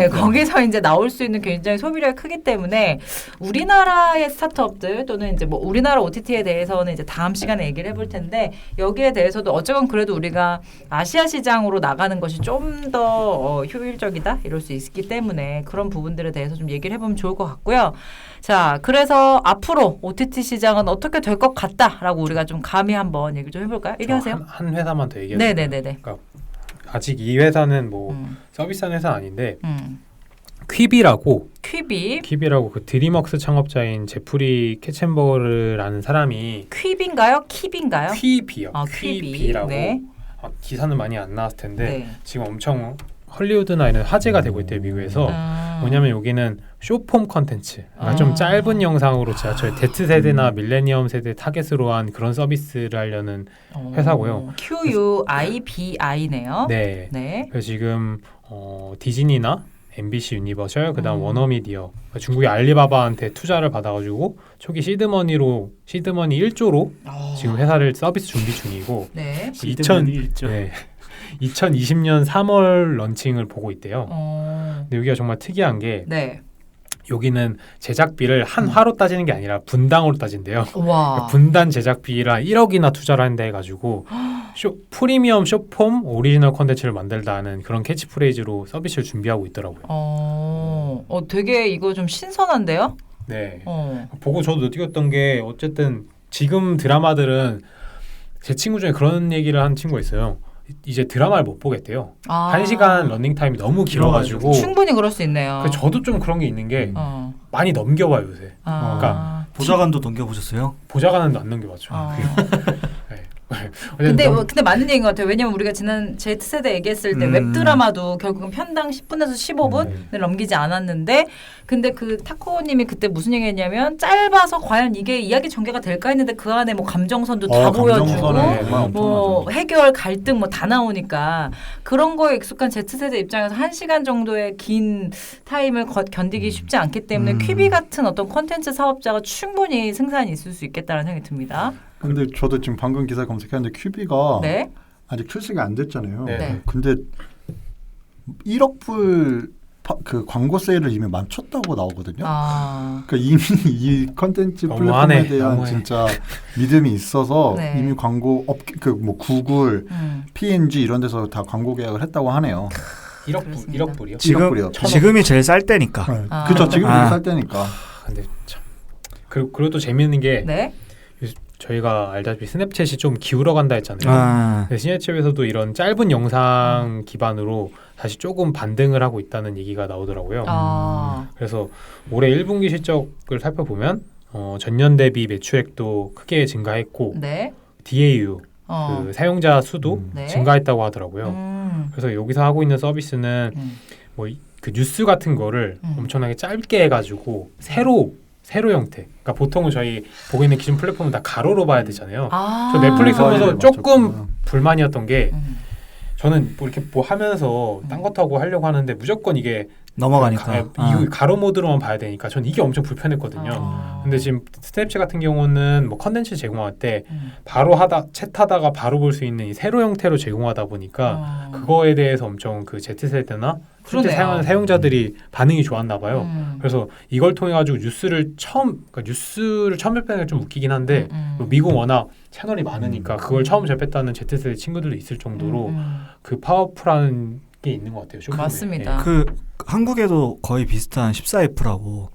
거기서 이제 나올 수 있는 굉장히 소비량이 크기 때문에 우리나라의 스타트업들 또는 이제 뭐 우리나라 OTT에 대해서는 이제 다음 시간에 얘기를 해볼 텐데 여기에 대해서도 어쨌건 그래도 우리가 아시아 시장으로 나가는 것이 좀 더 효율적이다 이럴 수 있기 때문에 그런 부분들에 대해서 좀 얘기를 해보면 좋을 것 같고요. 자, 그래서 앞으로 OTT 시장은 어떻게 될 것 같다라고 우리가 좀 감히 한번 얘기 좀 해볼까요? 얘기하세요. 한 회사만 더 얘기해요. 네네네네. 그러니까 아직 이 회사는 뭐 서비스하는 회사 아닌데 퀴비라고 그 드림웍스 창업자인 제프리 캐첸버그라는 사람이 퀴비인가요? 킵인가요? 퀴비요. 퀴비라고. 네. 기사는 많이 안 나왔을 텐데 네. 지금 엄청 헐리우드나 이런 화제가 되고 있대요 미국에서. 뭐냐면 여기는 쇼폼 컨텐츠, 그러니까 좀 짧은 영상으로 저희 Z 세대나 밀레니엄 세대 타겟으로 한 그런 서비스를 하려는 회사고요. QUIBI네요. 네. 네. 그래서 지금 디즈니나 MBC 유니버셜, 그다음 음. 워너미디어, 중국의 알리바바한테 투자를 받아가지고 초기 시드머니 1조로 지금 회사를 서비스 준비 중이고 네. 2020년 3월 런칭을 보고 있대요. 근데 여기가 정말 특이한 게 네. 여기는 제작비를 한 화로 따지는 게 아니라 분당으로 따진대요. 와. 그러니까 분단 제작비라 1억이나 투자를 한다 해가지고 프리미엄 쇼폼 오리지널 콘텐츠를 만들다는 그런 캐치프레이즈로 서비스를 준비하고 있더라고요. 되게 이거 좀 신선한데요? 네. 보고 저도 느꼈던 게 어쨌든 지금 드라마들은 제 친구 중에 그런 얘기를 한 친구가 있어요. 이제 드라마를 못 보겠대요. 1시간 러닝 타임이 너무 길어가지고 충분히 그럴 수 있네요. 저도 좀 그런 게 있는 게 많이 넘겨봐요 요새. 그러니까 보좌관도 넘겨보셨어요? 보좌관은 안 넘겨봤죠. 근데 맞는 얘기인 것 같아요. 왜냐면 우리가 지난 Z세대 얘기했을 때 웹드라마도 결국은 편당 10분에서 15분을 넘기지 않았는데 근데 그 타코님이 그때 무슨 얘기했냐면 짧아서 과연 이게 이야기 전개가 될까 했는데 그 안에 뭐 감정선도 다 보여주고 뭐 해결 갈등 뭐 다 나오니까 그런 거에 익숙한 Z세대 입장에서 1시간 정도의 긴 타임을 견디기 쉽지 않기 때문에 퀴비 같은 어떤 콘텐츠 사업자가 충분히 승산이 있을 수 있겠다는 생각이 듭니다. 근데 저도 지금 방금 기사 검색했는데 큐비가 네? 아직 출시가 안 됐잖아요. 네. 근데 1억 불 그 광고 세일을 이미 마쳤다고 나오거든요. 그러니까 이미 이 컨텐츠 플랫폼에 대한 진짜 믿음이 있어서 네. 이미 광고 업계 뭐 구글, P&G 이런 데서 다 광고 계약을 했다고 하네요. 1억 불이요? 지금이 제일 쌀 때니까. 그렇죠. 지금이 제일 쌀 때니까. 근데 참 그리고 또 재미있는 게 네? 저희가 알다시피 스냅챗이 좀 기울어 간다 했잖아요. 스냅챗에서도 이런 짧은 영상 기반으로 다시 조금 반등을 하고 있다는 얘기가 나오더라고요. 그래서 올해 1분기 실적을 살펴보면 전년 대비 매출액도 크게 증가했고 네? DAU 그 사용자 수도 네? 증가했다고 하더라고요. 그래서 여기서 하고 있는 서비스는 뭐 그 뉴스 같은 거를 엄청나게 짧게 해가지고 세로 형태. 그러니까 보통은 저희 보고 있는 기존 플랫폼은 다 가로로 봐야 되잖아요. 저 넷플릭스 보면서 조금 불만이었던 게 저는 뭐 이렇게 뭐 하면서 딴 것도 하고 하려고 하는데 무조건 이게 넘어가니까 이거 가로 모드로만 봐야 되니까 전 이게 엄청 불편했거든요. 근데 지금 스냅챗 같은 경우는 뭐 컨텐츠 제공할 때 바로 챗하다가 바로 볼 수 있는 이 세로 형태로 제공하다 보니까 그거에 대해서 엄청 그 Z세대나 실제 사용하는 사용자들이 반응이 좋았나 봐요. 그래서 이걸 통해 가지고 뉴스를 처음 접했다는 게 좀 웃기긴 한데 미국 워낙 채널이 많으니까 그걸 처음 접했다는 Z세대 친구들도 있을 정도로 그 파워풀한 게 있는 것 같아요. 맞습니다. 그 한국에도 거의 비슷한 14F라고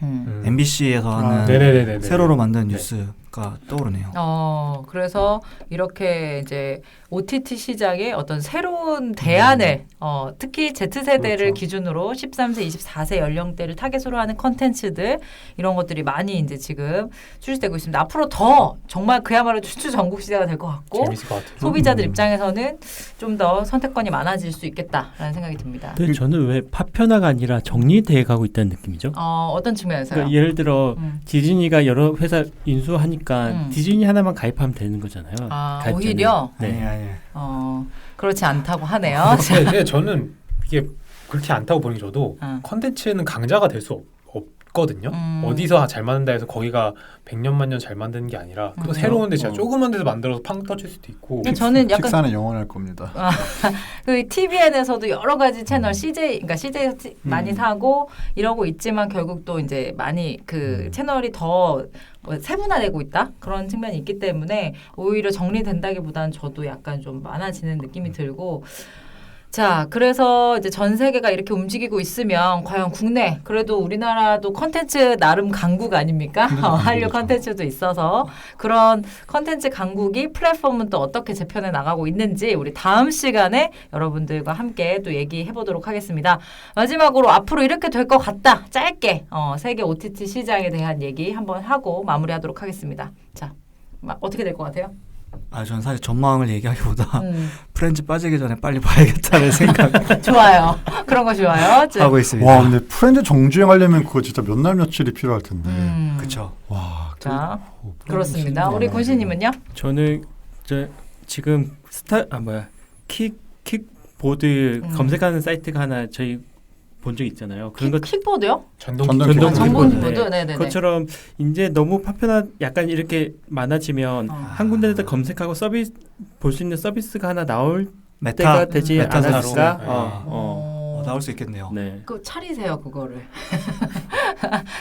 MBC에서 하는 세로로 만든 뉴스가 떠오르네요. 그래서 이렇게 이제 OTT 시장의 어떤 새로운 대안을 특히 Z세대를 기준으로 13세, 24세 연령대를 타겟으로 하는 컨텐츠들 이런 것들이 많이 이제 지금 출시되고 있습니다. 앞으로 더 정말 그야말로 추추전국 시대가 될 것 같고 재밌을 것 같아요. 소비자들 입장에서는 좀 더 선택권이 많아질 수 있겠다라는 생각이 듭니다. 근데 저는 왜 파편화가 아니라 정리돼 가고 있다는 느낌이죠. 어떤 측면에서요? 그러니까 예를 들어 디즈니가 여러 회사 인수하니까 디즈니 하나만 가입하면 되는 거잖아요. 오히려? 네. 그렇지 않다고 하네요. 네, 저는 이게 그렇게 않다고 보는 게 저도 컨텐츠는 강자가 될 수 없거든요. 어디서 잘 만든다 해서 거기가 100년 만년 잘 만드는 게 아니라 또 새로운데 진짜 조그만 데서 만들어서 팡 터질 수도 있고. 저는 약간 픽사는 영원할 겁니다. 그 TVN에서도 여러 가지 채널 CJ 많이 사고 이러고 있지만 결국 또 이제 많이 그 채널이 더 세분화되고 있다 그런 측면이 있기 때문에 오히려 정리된다기보다는 저도 약간 좀 많아지는 느낌이 들고. 자, 그래서 이제 전 세계가 이렇게 움직이고 있으면 과연 국내 그래도 우리나라도 컨텐츠 나름 강국 아닙니까? 한류 컨텐츠도 있어서 그런 컨텐츠 강국이 플랫폼은 또 어떻게 재편해 나가고 있는지 우리 다음 시간에 여러분들과 함께 또 얘기해 보도록 하겠습니다. 마지막으로 앞으로 이렇게 될 것 같다. 짧게 세계 OTT 시장에 대한 얘기 한번 하고 마무리하도록 하겠습니다. 자, 어떻게 될 것 같아요? 저는 사실 전망을 얘기하기보다 프렌즈 빠지기 전에 빨리 봐야겠다는 생각. 좋아요. 그런 거 좋아요. 하고 있습니다. 와, 근데 프렌즈 정주행하려면 그거 진짜 몇 날 며칠이 필요할 텐데. 그렇죠. 와, 자, 그렇습니다. 우리 권씨님은요? 저는 지금 킥보드 검색하는 사이트가 하나 저희 본 적 있잖아요. 그런 것 킥보드요? 전동 전동 전동 킥보드. 전동 킥보드. 킥보드. 네네네. 그것처럼 이제 너무 파편한 약간 이렇게 많아지면 한 군데에서 검색하고 서비스 볼 수 있는 서비스가 하나 나올 메타 때가 되지 메타사로. 않았을까? 어. 나올 수 있겠네요. 네. 그 차리세요 그거를.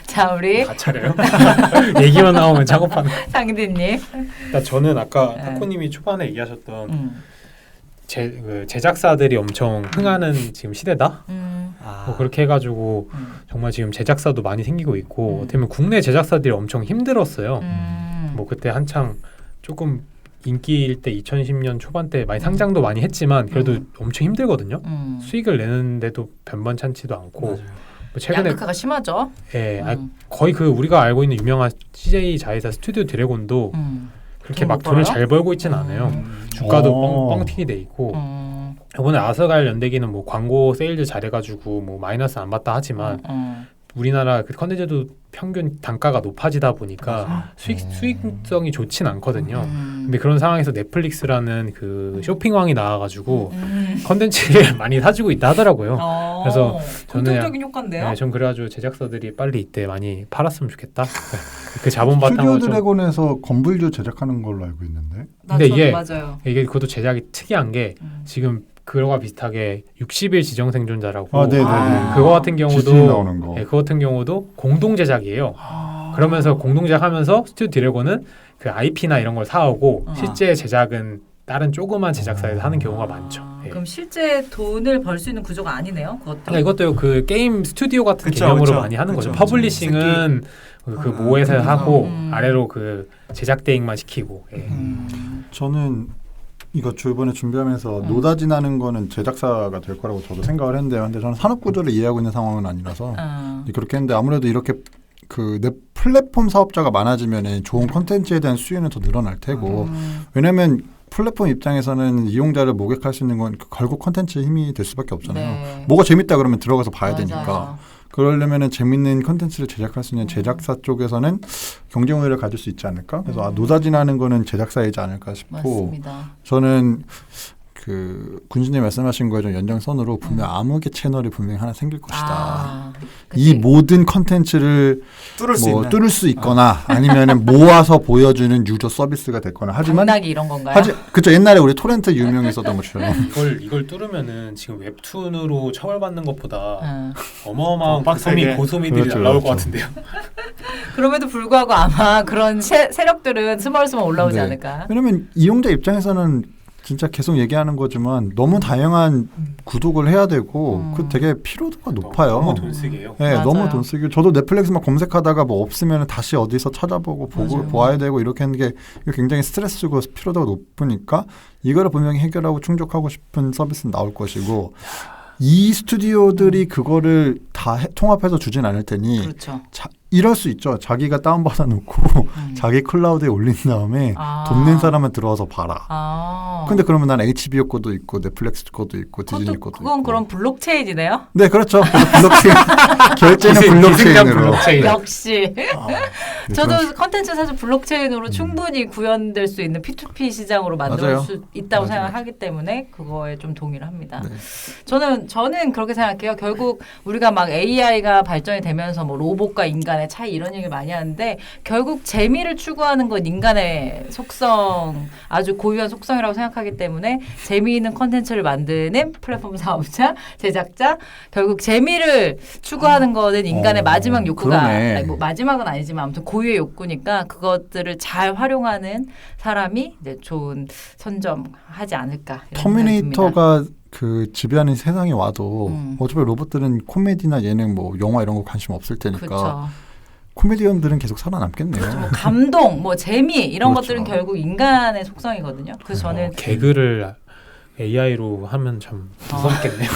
자 우리 다 차려요? 얘기만 나오면 작업하는. 상디님. 저는 아까 네. 타코님이 초반에 얘기하셨던 그 제작사들이 엄청 흥하는 지금 시대다. 뭐 그렇게 해가지고 정말 지금 제작사도 많이 생기고 있고 어떻게 보면 국내 제작사들이 엄청 힘들었어요. 뭐 그때 한창 조금 인기일 때 2010년 초반 때 많이 상장도 많이 했지만 그래도 엄청 힘들거든요. 수익을 내는데도 변변찮지도 않고 맞아요. 뭐 최근에 양극화가 심하죠. 예, 거의 그 우리가 알고 있는 유명한 CJ 자회사 스튜디오 드래곤도 그렇게 돈 막 못 돈을 벌어요? 잘 벌고 있지는 않아요. 주가도 뻥튀기 돼 있고 이번에 아스갈 연대기는 뭐 광고 세일즈 잘해가지고 뭐 마이너스 안 봤다 하지만 우리나라 그 컨텐츠도 평균 단가가 높아지다 보니까 수익성이 좋진 않거든요. 근데 그런 상황에서 넷플릭스라는 그 쇼핑왕이 나와가지고 컨텐츠를 많이 사주고 있다 하더라고요. 그래서 저는 긍정적인 효과인데요. 네, 전 그래가지고 제작사들이 빨리 이때 많이 팔았으면 좋겠다. 그 자본 바탕으로 스튜디오 좀. 드래곤에서 건불류 제작하는 걸로 알고 있는데. 근데 이게 맞아요. 이게 그것도 제작이 특이한 게 지금 그거와 비슷하게 60일 지정 생존자라고 아, 네네네. 그거 같은 디즈니 경우도 나오는 거. 네, 그거 같은 경우도 공동 제작이에요. 그러면서 공동 제작하면서 스튜디오 드래곤은 그 IP나 이런 걸 사오고 실제 제작은 다른 조그만 제작사에서 하는 경우가 많죠. 예. 그럼 실제 돈을 벌 수 있는 구조가 아니네요. 그것도. 그러니까 이것도 그 게임 스튜디오 같은 그쵸, 개념으로 그쵸. 많이 하는 그쵸, 거죠. 그쵸. 퍼블리싱은 그 모에서 하고 아래로 그 제작 대행만 시키고. 예. 저는 이거 이번에 준비하면서 노다지나는 거는 제작사가 될 거라고 저도 생각을 했는데 근데 저는 산업 구조를 이해하고 있는 상황은 아니라서 그렇게 했는데 아무래도 이렇게 그 내 플랫폼 사업자가 많아지면 좋은 콘텐츠에 대한 수요는 더 늘어날 테고 왜냐하면 플랫폼 입장에서는 이용자를 모객할 수 있는 건 결국 콘텐츠의 힘이 될 수밖에 없잖아요. 네. 뭐가 재밌다 그러면 들어가서 봐야 맞아요. 되니까. 그러려면 재밌는 콘텐츠를 제작할 수 있는 제작사 쪽에서는 경쟁 우위를 가질 수 있지 않을까? 그래서 노다지나는 거는 제작사이지 않을까 싶고 맞습니다. 저는 그 군수님 말씀하신 거에 좀 연장선으로 분명 암흑의 채널이 분명히 하나 생길 것이다. 이 모든 컨텐츠를 뚫을 수 있는. 뚫을 수 있거나 아니면은 모아서 보여주는 유저 서비스가 됐거나 하지만 당나귀 이런 건가요? 그쵸 옛날에 우리 토렌트 유명했었던 것처럼 이걸 뚫으면은 지금 웹툰으로 처벌받는 것보다 어마어마한 빡세게. 고소미들이 그렇죠, 날라올 것 그렇죠. 같은데요. 그럼에도 불구하고 아마 그런 세력들은 스멀스멀 올라오지 네. 않을까. 왜냐면 이용자 입장에서는 진짜 계속 얘기하는 거지만 너무 다양한 구독을 해야 되고 그 되게 피로도가 높아요. 너무 돈 쓰게요. 네, 맞아요. 너무 돈 쓰기. 저도 넷플릭스만 검색하다가 뭐 없으면 다시 어디서 찾아보고 맞아요. 보아야 되고 이렇게 하는 게 굉장히 스트레스고 피로도가 높으니까 이거를 분명히 해결하고 충족하고 싶은 서비스는 나올 것이고 이 스튜디오들이 그거를 다 통합해서 주진 않을 테니 그렇죠. 이럴 수 있죠. 자기가 다운받아 놓고 자기 클라우드에 올린 다음에 돈 낸 사람은 들어와서 봐라. 근데 그러면 난 HBO 거도 있고 넷플릭스 거도 있고 디즈니 거도 그건 있고. 그럼 블록체인이네요. 네, 그렇죠. 블록체인 결제는 블록체인으로. 블록체인. 역시. 네, 저도 컨텐츠 사실 블록체인으로 충분히 구현될 수 있는 P2P 시장으로 만들 맞아요. 수 있다고 맞아요. 생각하기 때문에 그거에 좀 동의를 합니다. 네. 저는 그렇게 생각해요. 결국 우리가 막 AI가 발전이 되면서 뭐 로봇과 인간의 차이 이런 얘기를 많이 하는데 결국 재미를 추구하는 건 인간의 속성, 아주 고유한 속성이라고 생각하기 때문에 재미있는 컨텐츠를 만드는 플랫폼 사업자, 제작자, 결국 재미를 추구하는 거는 인간의 마지막 욕구가 그러네. 아니, 뭐 마지막은 아니지만 아무튼 고유의 욕구니까 그것들을 잘 활용하는 사람이 이제 좋은 선점하지 않을까. 이런 생각이 듭니다. 터미네이터가 그 지배하는 세상에 와도 어차피 로봇들은 코미디나 예능 뭐 영화 이런 거 관심 없을 테니까 그렇죠. 코미디언들은 계속 살아남겠네요. 뭐 감동, 뭐 재미 이런 그렇죠. 것들은 결국 인간의 속성이거든요. 그래서 저는 개그를 AI로 하면 참 무섭겠네요.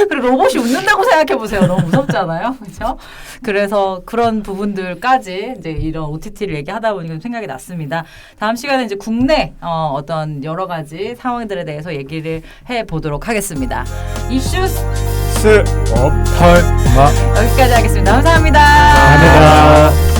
그리고 로봇이 웃는다고 생각해 보세요. 너무 무섭잖아요, 그렇죠? 그래서 그런 부분들까지 이제 이런 OTT를 얘기하다 보니까 좀 생각이 났습니다. 다음 시간에 이제 국내 어떤 여러 가지 상황들에 대해서 얘기를 해 보도록 하겠습니다. 이슈스 없탈마. 여기까지 하겠습니다. 감사합니다. 감사합니다.